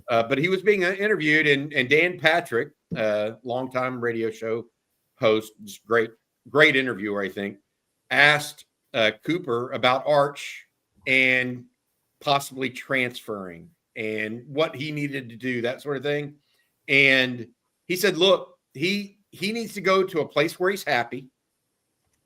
but he was being interviewed, and Dan Patrick, longtime radio show host, just great interviewer, I think, asked Cooper about Arch and possibly transferring and what he needed to do, that sort of thing. And he said, look, he needs to go to a place where he's happy,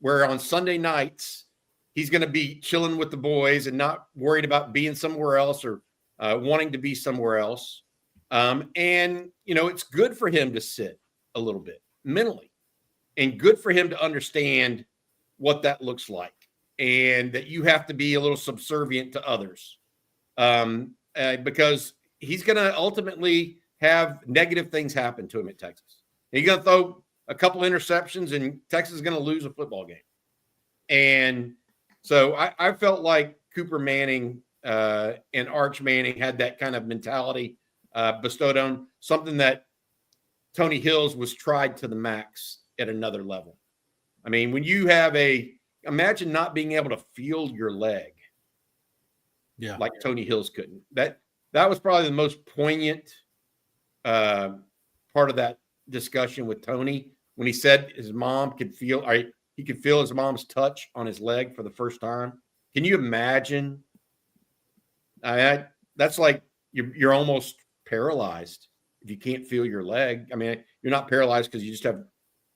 where on Sunday nights he's going to be chilling with the boys and not worried about being somewhere else or wanting to be somewhere else. And, it's good for him to sit a little bit mentally and good for him to understand what that looks like and that you have to be a little subservient to others because he's going to ultimately have negative things happen to him at Texas. He's going to throw a couple interceptions and Texas is going to lose a football game. And so I felt like Cooper Manning and Arch Manning had that kind of mentality bestowed on something that Tony Hills was tried to the max at another level. I mean, when you have imagine not being able to feel your leg. Yeah. Like Tony Hills couldn't. That was probably the most poignant part of that discussion with Tony when he said his mom could feel, he could feel his mom's touch on his leg for the first time. Can you imagine? That's like you're almost paralyzed if you can't feel your leg. I mean, you're not paralyzed because you just have,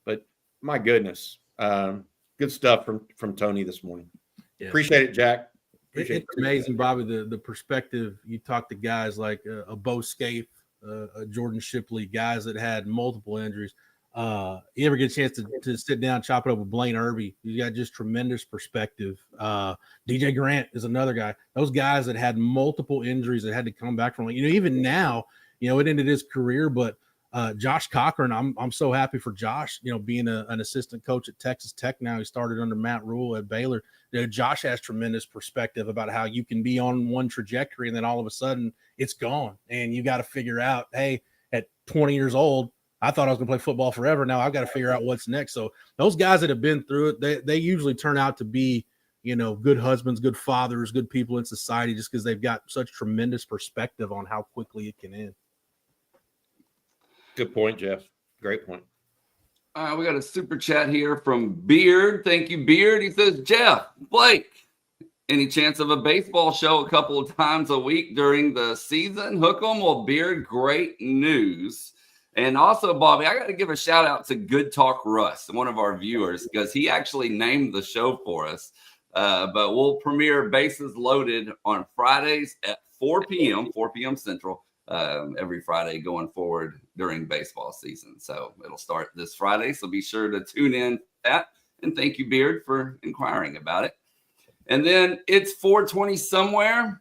but my goodness, good stuff from Tony this morning. Yeah. Appreciate it, Jack. It's amazing, Bobby, the perspective. You talk to guys like a Bo Scaife, a Jordan Shipley, guys that had multiple injuries. You ever get a chance to sit down, chop it up with Blaine Irby? You got just tremendous perspective. DJ Grant is another guy. Those guys that had multiple injuries that had to come back from, even now, it ended his career, but Josh Cochran, I'm so happy for Josh, being an assistant coach at Texas Tech now. He started under Matt Rule at Baylor. Josh has tremendous perspective about how you can be on one trajectory and then all of a sudden it's gone. And you got to figure out, hey, at 20 years old, I thought I was going to play football forever. Now I've got to figure out what's next. So those guys that have been through it, they usually turn out to be, good husbands, good fathers, good people in society, just because they've got such tremendous perspective on how quickly it can end. Good point, Jeff. Great point. All right, we got a super chat here from Beard. Thank you, Beard. He says, Jeff, Blake, any chance of a baseball show a couple of times a week during the season? Hook 'em? Well, Beard, great news. And also, Bobby, I got to give a shout out to Good Talk Russ, one of our viewers, because he actually named the show for us. But we'll premiere Bases Loaded on Fridays at 4 p.m. Central. Every Friday going forward during baseball season. So it'll start this Friday. So be sure to tune in to that. And thank you, Beard, for inquiring about it. And then it's 420 somewhere.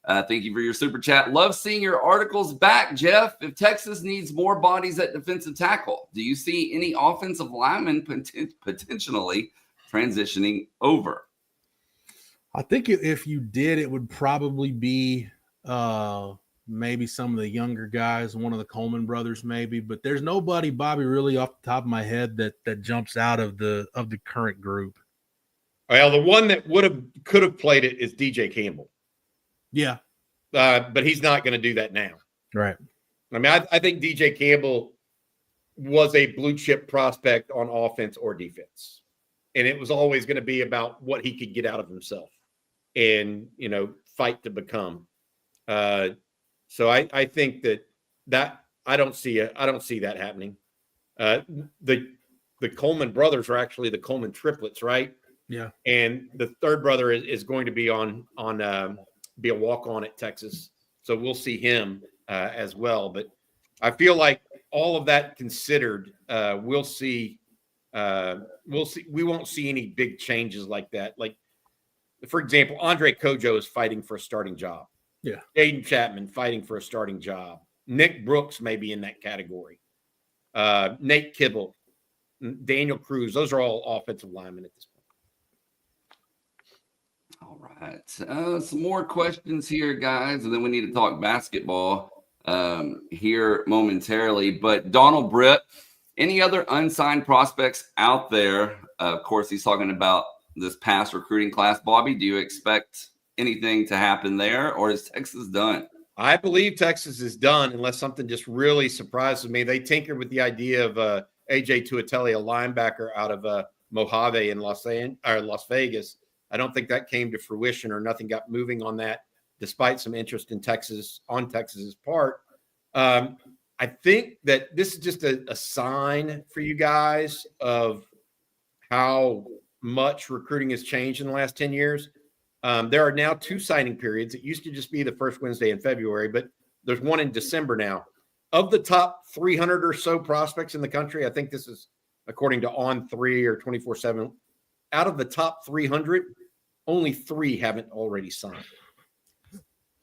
Thank you for your super chat. Love seeing your articles back, Jeff. If Texas needs more bodies at defensive tackle, do you see any offensive linemen potentially transitioning over? I think if you did, it would probably be maybe some of the younger guys, one of the Coleman brothers, maybe, but there's nobody, Bobby, really off the top of my head that jumps out of the current group. Well, the one that could have played it is DJ Campbell. Yeah. But he's not going to do that now. Right. I mean, I think DJ Campbell was a blue chip prospect on offense or defense. And it was always going to be about what he could get out of himself and, fight to become. So I think that I don't see that happening. The Coleman brothers are actually the Coleman triplets, right? Yeah. And the third brother is going to be be a walk-on at Texas. So we'll see him as well. But I feel like all of that considered, we'll see. We won't see any big changes like that. Like, for example, Andre Kojo is fighting for a starting job. Yeah. Jaden Chapman fighting for a starting job. Nick Brooks may be in that category. Nate Kibble, Daniel Cruz. Those are all offensive linemen at this point. All right. Some more questions here, guys, and then we need to talk basketball here momentarily. But Donald Britt, any other unsigned prospects out there? Of course, he's talking about this past recruiting class. Bobby, do you expect anything to happen there, or is Texas done? I believe Texas is done unless something just really surprises me. They tinkered with the idea of AJ Tuatele, a linebacker out of Mojave in Las Vegas. I don't think that came to fruition, or nothing got moving on that, despite some interest in Texas on Texas's part. I think that this is just a sign for you guys of how much recruiting has changed in the last 10 years. There are now 2 signing periods. It used to just be the first Wednesday in February, but there's one in December now. Of the top 300 or so prospects in the country, I think this is according to On3 or 24/7. Out of the top 300, only 3 haven't already signed.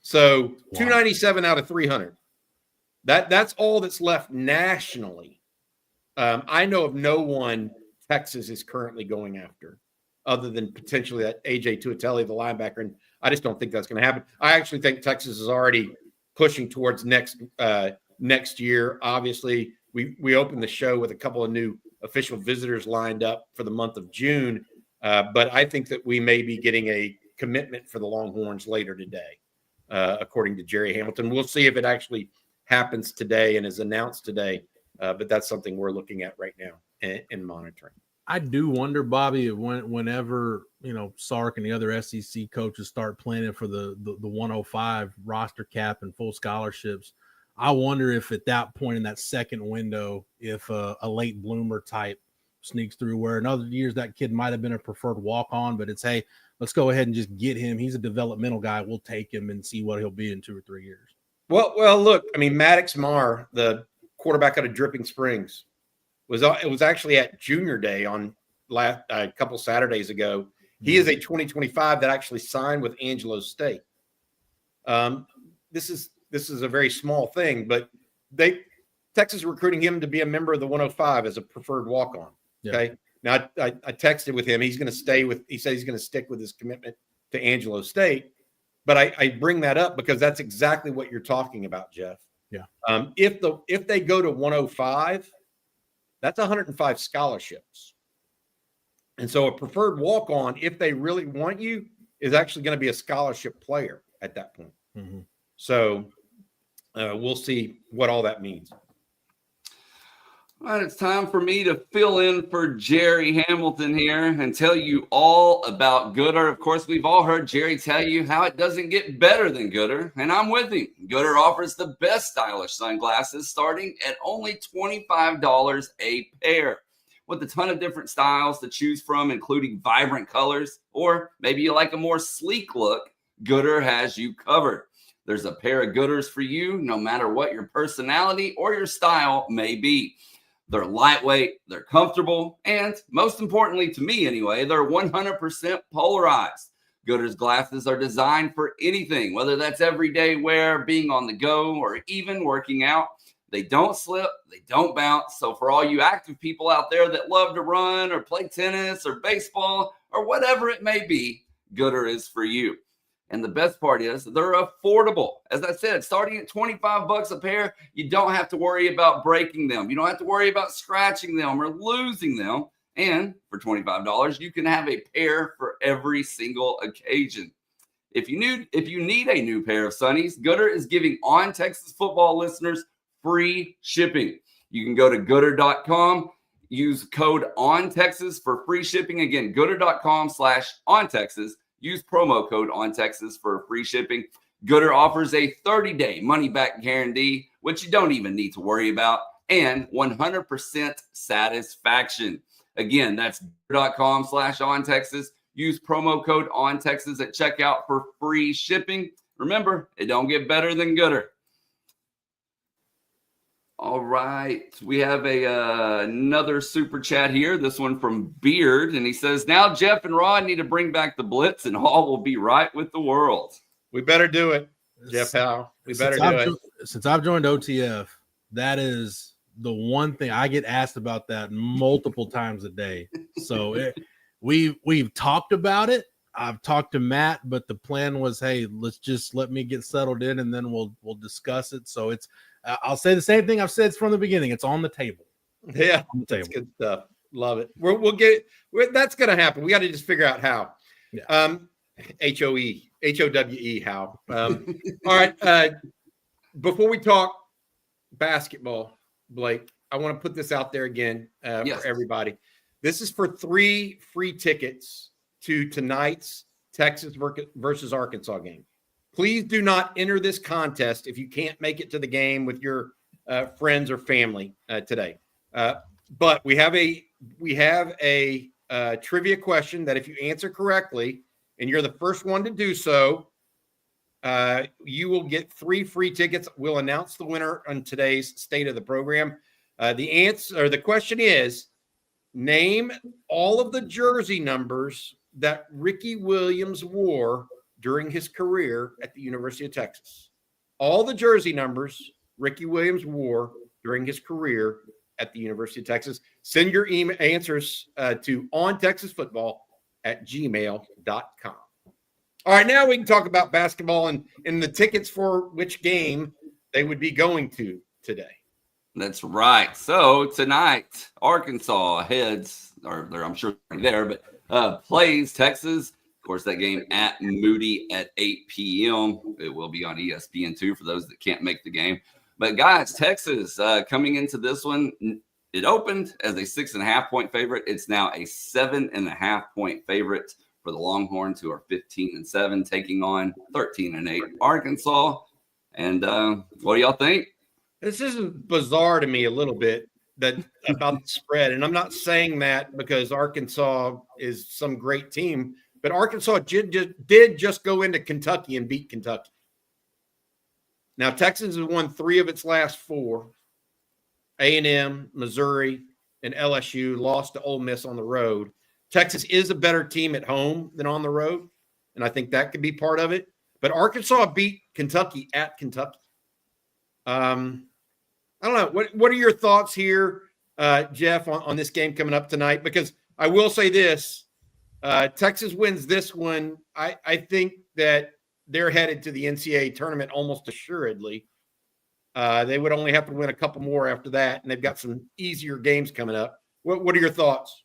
So 297 out of 300. That's all that's left nationally. I know of no one Texas is currently going after, other than potentially that AJ Tuatele, the linebacker, and I just don't think that's going to happen. I actually think Texas is already pushing towards next year. Obviously, we opened the show with a couple of new official visitors lined up for the month of June, but I think that we may be getting a commitment for the Longhorns later today, according to Jerry Hamilton. We'll see if it actually happens today and is announced today, but that's something we're looking at right now and monitoring. I do wonder, Bobby, whenever, Sark and the other SEC coaches start planning for the 105 roster cap and full scholarships, I wonder if at that point in that second window, if a late bloomer type sneaks through, where in other years that kid might have been a preferred walk-on, but it's, hey, let's go ahead and just get him. He's a developmental guy. We'll take him and see what he'll be in 2 or 3 years. Well, look, I mean, Maddox Marr, the quarterback out of Dripping Springs, it was actually at Junior Day on a couple Saturdays ago. He is a 2025 that actually signed with Angelo State. This is a very small thing, but Texas is recruiting him to be a member of the 105 as a preferred walk-on. Okay. Yeah. Now I texted with him. He said he's going to stick with his commitment to Angelo State. But I bring that up because that's exactly what you're talking about, Jeff. Yeah. If they go to 105, that's 105 scholarships. And so a preferred walk-on, if they really want you, is actually going to be a scholarship player at that point. Mm-hmm. So we'll see what all that means. All right, it's time for me to fill in for Jerry Hamilton here and tell you all about Gooder. Of course, we've all heard Jerry tell you how it doesn't get better than Gooder, and I'm with him. Gooder offers the best stylish sunglasses starting at only $25 a pair, with a ton of different styles to choose from, including vibrant colors, or maybe you like a more sleek look. Gooder has you covered. There's a pair of Gooders for you, no matter what your personality or your style may be. They're lightweight, they're comfortable, and most importantly to me anyway, they're 100% polarized. Gooder's glasses are designed for anything, whether that's everyday wear, being on the go, or even working out. They don't slip, they don't bounce. So for all you active people out there that love to run or play tennis or baseball or whatever it may be, Gooder is for you. And the best part is they're affordable. As I said, starting at $25 a pair, you don't have to worry about breaking them. You don't have to worry about scratching them or losing them. And for $25, you can have a pair for every single occasion. If you need a new pair of sunnies, Gooder is giving On Texas football listeners free shipping. You can go to gooder.com, use code ONTexas for free shipping. Again, gooder.com/OnTexas. Use promo code ONTexas for free shipping. Gooder offers a 30-day money-back guarantee, which you don't even need to worry about, and 100% satisfaction. Again, that's gooder.com/OnTexas. Use promo code ONTexas at checkout for free shipping. Remember, it don't get better than Gooder. All right, we have another super chat here. This one from Beard, and he says, "Now Jeff and Rod need to bring back the blitz, and all will be right with the world." We better do it, Jeff Howe. We better do it. Since I've joined OTF, that is the one thing I get asked about that multiple times a day. So we've talked about it. I've talked to Matt, but the plan was, hey, let me get settled in, and then we'll discuss it. So it's I'll say the same thing I've said from the beginning. It's on the table. Yeah, on the table. That's good stuff. Love it. That's going to happen. We got to just figure out how. Yeah. HOWE, how. All right. Before we talk basketball, Blake, I want to put this out there again for everybody. This is for 3 free tickets to tonight's Texas versus Arkansas game. Please do not enter this contest if you can't make it to the game with your friends or family today. But we have a trivia question that if you answer correctly and you're the first one to do so, you will get 3 free tickets. We'll announce the winner on today's State of the Program. The question is, name all of the jersey numbers that Ricky Williams wore during his career at the University of Texas. All the jersey numbers Ricky Williams wore during his career at the University of Texas. Send your email answers to ontexasfootball@gmail.com. All right, now we can talk about basketball and the tickets for which game they would be going to today. That's right. So tonight, Arkansas I'm sure they're there, but plays Texas. Of course, that game at Moody at 8 p.m. It will be on ESPN2 for those that can't make the game. But guys, Texas coming into this one, it opened as a 6.5-point favorite. It's now a 7.5-point favorite for the Longhorns, who are 15-7, taking on 13-8 Arkansas. And what do y'all think? This is bizarre to me a little bit about the spread. And I'm not saying that because Arkansas is some great team, but Arkansas did just go into Kentucky and beat Kentucky. Now, Texas has won 3 of its last 4. A&M, Missouri, and LSU lost to Ole Miss on the road. Texas is a better team at home than on the road, and I think that could be part of it. But Arkansas beat Kentucky at Kentucky. I don't know. What are your thoughts here, Jeff, on this game coming up tonight? Because I will say this, Texas wins this one. I think that they're headed to the NCAA tournament almost assuredly. They would only have to win a couple more after that, and they've got some easier games coming up. What are your thoughts?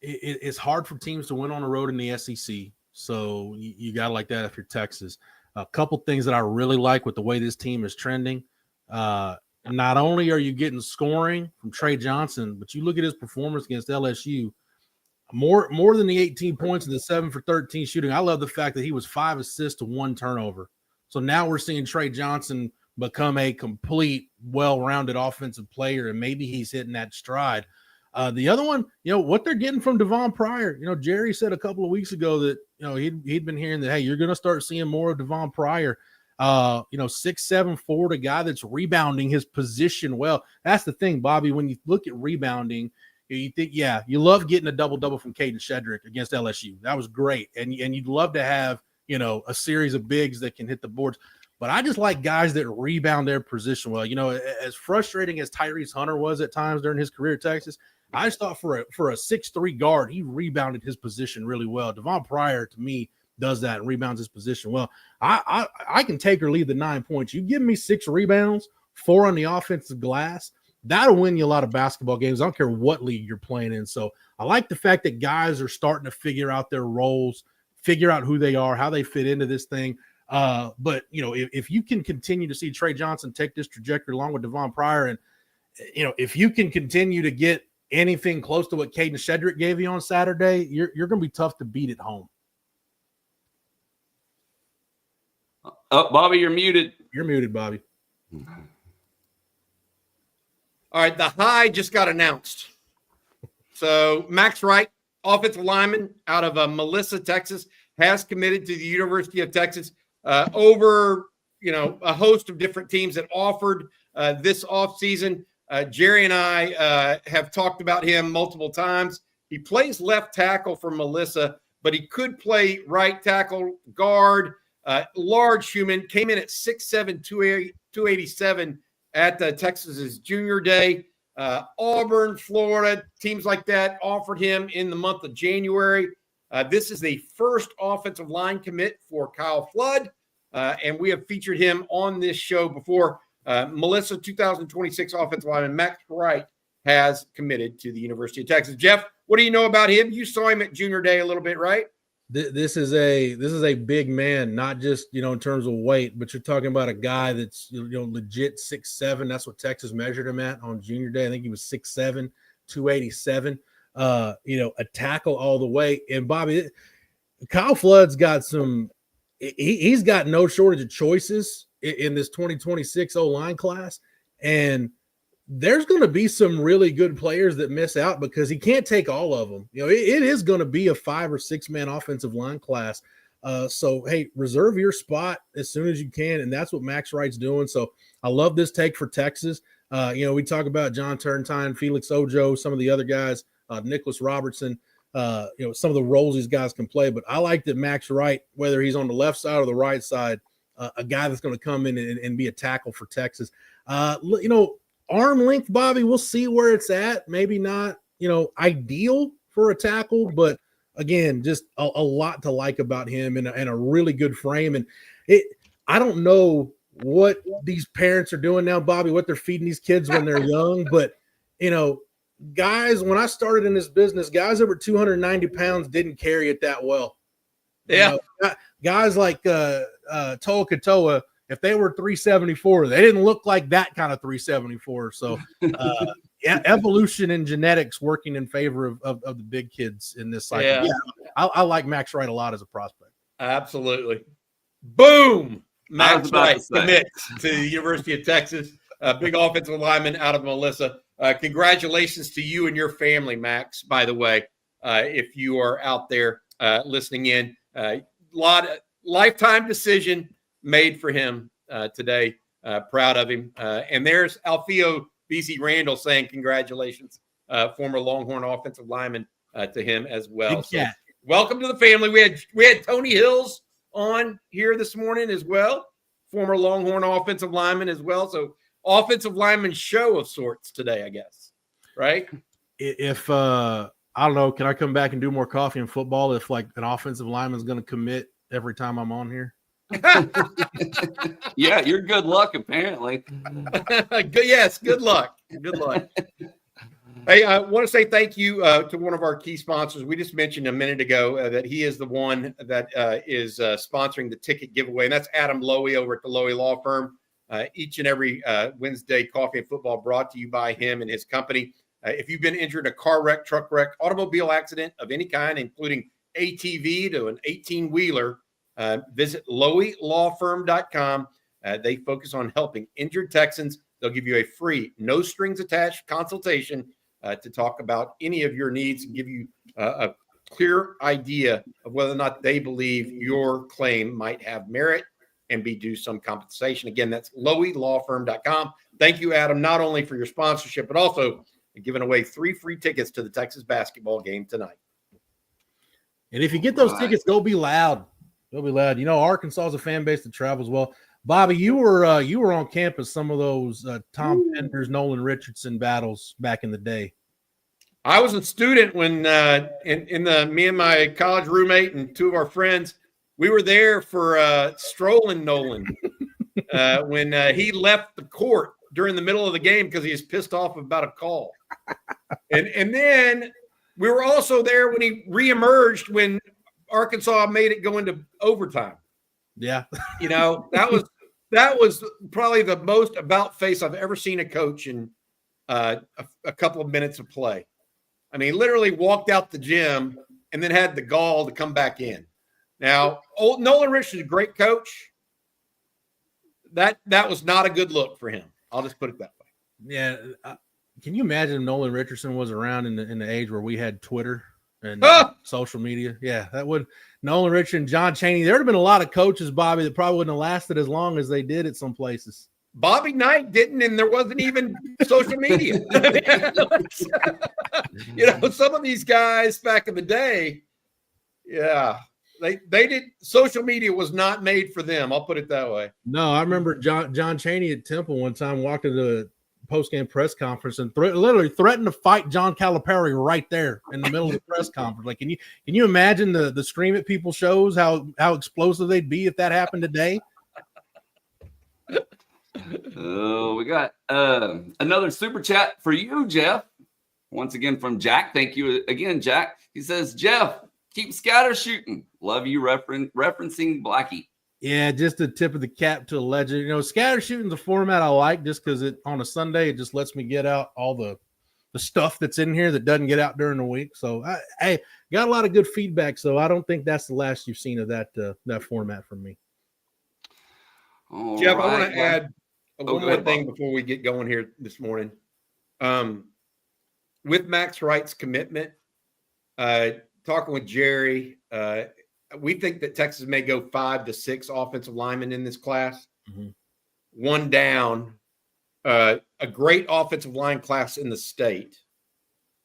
It's hard for teams to win on the road in the SEC, so you got to like that if you're Texas. A couple things that I really like with the way this team is trending. Not only are you getting scoring from Trey Johnson, but you look at his performance against LSU, more than the 18 points and the 7 for 13 shooting. I love the fact that he was 5 assists to 1 turnover. So now we're seeing Trey Johnson become a complete, well-rounded offensive player, and maybe he's hitting that stride. The other one, what they're getting from Devon Pryor. Jerry said a couple of weeks ago that, he'd been hearing that, hey, you're going to start seeing more of Devon Pryor. 6'7" forward, a guy that's rebounding his position well. That's the thing, Bobby. When you look at rebounding, you think, you love getting a double-double from Caden Shedrick against LSU. That was great. And you'd love to have, a series of bigs that can hit the boards. But I just like guys that rebound their position well. As frustrating as Tyrese Hunter was at times during his career at Texas, I just thought for a 6'3" guard, he rebounded his position really well. Devon Pryor, to me, does that and rebounds his position well. I can take or leave the 9 points. You give me 6 rebounds, 4 on the offensive glass, that'll win you a lot of basketball games. I don't care what league you're playing in. So I like the fact that guys are starting to figure out their roles, figure out who they are, how they fit into this thing. But if you can continue to see Trey Johnson take this trajectory along with Devon Pryor, and if you can continue to get anything close to what Caden Shedrick gave you on Saturday, you're going to be tough to beat at home. Oh, Bobby, you're muted. You're muted, Bobby. All right, the high just got announced. So Max Wright, offensive lineman out of Melissa, Texas, has committed to the University of Texas over, a host of different teams that offered this offseason. Jerry and I have talked about him multiple times. He plays left tackle for Melissa, but he could play right tackle, guard. Large human, came in at 6'7", 287 at Texas's junior day. Auburn, Florida, teams like that offered him in the month of January. This is the first offensive line commit for Kyle Flood, and we have featured him on this show before. Melissa, 2026 offensive lineman Max Wright has committed to the University of Texas. Jeff, what do you know about him? You saw him at junior day a little bit, right? This is a big man, not just, in terms of weight, but you're talking about a guy that's, legit 6'7". That's what Texas measured him at on junior day. I think he was 6'7", 287, a tackle all the way. And Bobby, Kyle Flood's got he's got no shortage of choices in this 2026 O-line class. And there's going to be some really good players that miss out because he can't take all of them. It is going to be a 5 or 6 man offensive line class. So, hey, reserve your spot as soon as you can. And that's what Max Wright's doing. So I love this take for Texas. We talk about John Turntine, Felix Ojo, some of the other guys, Nicholas Robertson, some of the roles these guys can play. But I like that Max Wright, whether he's on the left side or the right side, a guy that's going to come in and be a tackle for Texas. Arm length, Bobby, we'll see where it's at. Maybe not, ideal for a tackle, but again, just a lot to like about him and a really good frame. And I don't know what these parents are doing now, Bobby, what they're feeding these kids when they're young, but guys, when I started in this business, guys over 290 pounds didn't carry it that well. Yeah. Guys like Toa Katoa, if they were 374, they didn't look like that kind of 374. So evolution and genetics working in favor of the big kids in this cycle. Yeah, I like Max Wright a lot as a prospect. Absolutely. Boom. Max Wright commits to the University of Texas. Big offensive lineman out of Melissa. Congratulations to you and your family, Max, by the way, if you are out there listening in. Lifetime decision made for him today. Proud of him. And there's Alfio BC Randall saying congratulations, former Longhorn offensive lineman, to him as well. So, welcome to the family. We had Tony Hills on here this morning as well, former Longhorn offensive lineman as well. So offensive lineman show of sorts today, I guess. Right? If I don't know, can I come back and do more coffee and football if like an offensive lineman is going to commit every time I'm on here? Yeah, you're good luck, apparently. Yes, good luck. Good luck. Hey, I want to say thank you to one of our key sponsors. We just mentioned a minute ago that he is the one that is sponsoring the ticket giveaway, and that's Adam Lowy over at the Lowy Law Firm. Each and every Wednesday, Coffee and Football brought to you by him and his company. If you've been injured in a car wreck, truck wreck, automobile accident of any kind, including ATV to an 18-wheeler, visit LowyLawFirm.com. They focus on helping injured Texans. They'll give you a free, no strings attached consultation to talk about any of your needs and give you a clear idea of whether or not they believe your claim might have merit and be due some compensation. Again, that's LowyLawFirm.com. Thank you, Adam, not only for your sponsorship, but also giving away 3 free tickets to the Texas basketball game tonight. And if you get those tickets, go be loud. Go be loud. Arkansas is a fan base that travels well. Bobby, you were on campus some of those Tom Penders, Nolan Richardson battles back in the day. I was a student when me and my college roommate and 2 of our friends, we were there for strolling Nolan when he left the court during the middle of the game because he was pissed off about a call. And then we were also there when he reemerged when Arkansas made it go into overtime. Yeah. That was probably the most about face I've ever seen a coach in a couple of minutes of play. I mean, literally walked out the gym and then had the gall to come back in. Now, Nolan Richardson is a great coach. That was not a good look for him. I'll just put it that way. Yeah. Can you imagine if Nolan Richardson was around in the age where we had Twitter and social media? Yeah, that would Nolan Richardson, John Chaney. There would have been a lot of coaches, Bobby, that probably wouldn't have lasted as long as they did at some places. Bobby Knight didn't, and there wasn't even social media. Some of these guys back in the day, yeah. They did. Social media was not made for them. I'll put it that way. No, I remember John Chaney at Temple one time walked into the post-game press conference and literally threatened to fight John Calipari right there in the middle of the press conference. Like, can you imagine the scream at people shows how explosive they'd be if that happened today? Oh, we got another super chat for you, Jeff. Once again from Jack. Thank you again, Jack. He says, Jeff, keep scatter shooting. Love you, referencing Blackie. Yeah, just a tip of the cap to a legend. You know, scatter shooting's a format I like just because it on a Sunday it just lets me get out all the stuff that's in here that doesn't get out during the week. So I got a lot of good feedback. So I don't think that's the last you've seen of that format from me. All Jeff, right. I want to add one more thing Bob. before we get going here this morning. With Max Wright's commitment, talking with Jerry, we think that Texas may go 5 to 6 offensive linemen in this class. Mm-hmm. One down, a great offensive line class in the state.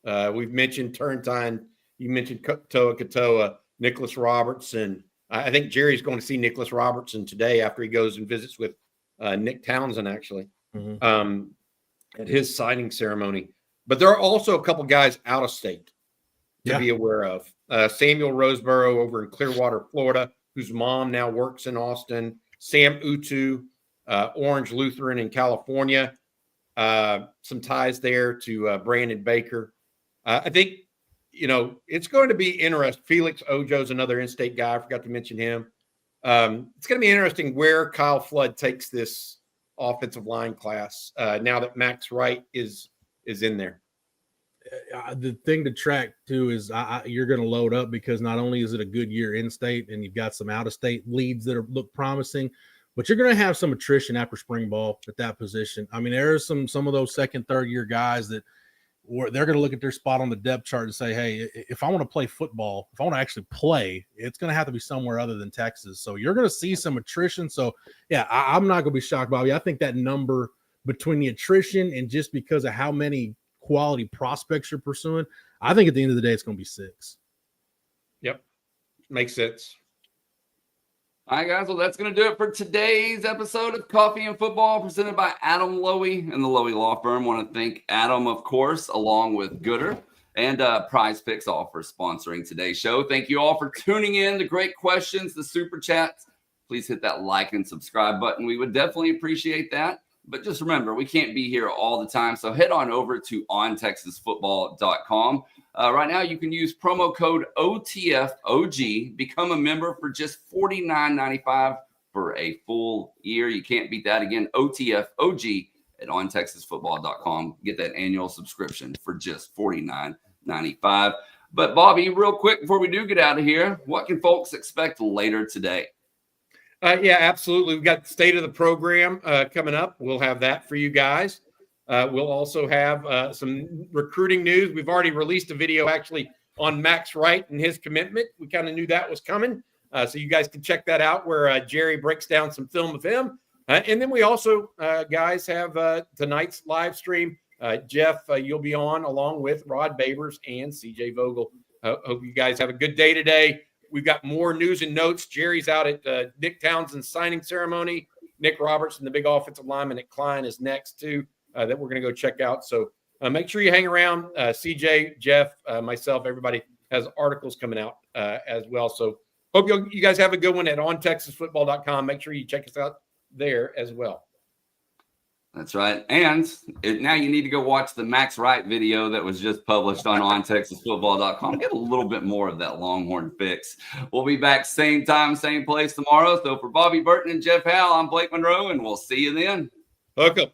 We've mentioned Turntine. You mentioned Katoa, Nicholas Robertson. I think Jerry's going to see Nicholas Robertson today after he goes and visits with Nick Townsend, actually, at his signing ceremony. But there are also a couple guys out of state to be aware of. Samuel Roseborough over in Clearwater, Florida, whose mom now works in Austin. Sam Utu, Orange Lutheran in California. Some ties there to Brandon Baker. I think, it's going to be interesting. Felix Ojo's another in-state guy. I forgot to mention him. It's going to be interesting where Kyle Flood takes this offensive line class now that Max Wright is in there. The thing to track too is you're going to load up because not only is it a good year in state and you've got some out of state leads that look promising, but you're going to have some attrition after spring ball at that position. I mean, there are some of those second, third year guys that they're going to look at their spot on the depth chart and say, hey, if I want to play football, if I want to actually play, it's going to have to be somewhere other than Texas. So you're going to see some attrition. So yeah, I'm not going to be shocked, Bobby. I think that number between the attrition and just because of how many quality prospects you're pursuing, I think at the end of the day, it's going to be 6. Yep. Makes sense. All right, guys. Well, that's going to do it for today's episode of Coffee and Football presented by Adam Lowy and the Lowy Law Firm. Want to thank Adam, of course, along with Gooder and Prize Picks all for sponsoring today's show. Thank you all for tuning in. The great questions, the super chats. Please hit that like and subscribe button. We would definitely appreciate that. But just remember, we can't be here all the time. So head on over to ontexasfootball.com. Right now, you can use promo code OTFOG. Become a member for just $49.95 for a full year. You can't beat that. Again, OTFOG at ontexasfootball.com. Get that annual subscription for just $49.95. But, Bobby, real quick before we do get out of here, what can folks expect later today? Yeah, absolutely. We've got the state of the program coming up. We'll have that for you guys. We'll also have some recruiting news. We've already released a video actually on Max Wright and his commitment. We kind of knew that was coming. So you guys can check that out where Jerry breaks down some film of him. And then we also, guys, have tonight's live stream. Jeff, you'll be on along with Rod Babers and CJ Vogel. Hope you guys have a good day today. We've got more news and notes. Jerry's out at Nick Townsend's signing ceremony. Nick Robertson, the big offensive lineman at Klein, is next too, that we're going to go check out. So make sure you hang around. CJ, Jeff, myself, everybody has articles coming out as well. So hope you guys have a good one at ontexasfootball.com. Make sure you check us out there as well. That's right. And now you need to go watch the Max Wright video that was just published on ontexasfootball.com. Get a little bit more of that Longhorn fix. We'll be back same time, same place tomorrow. So for Bobby Burton and Jeff Howell, I'm Blake Monroe, and we'll see you then. Hook up.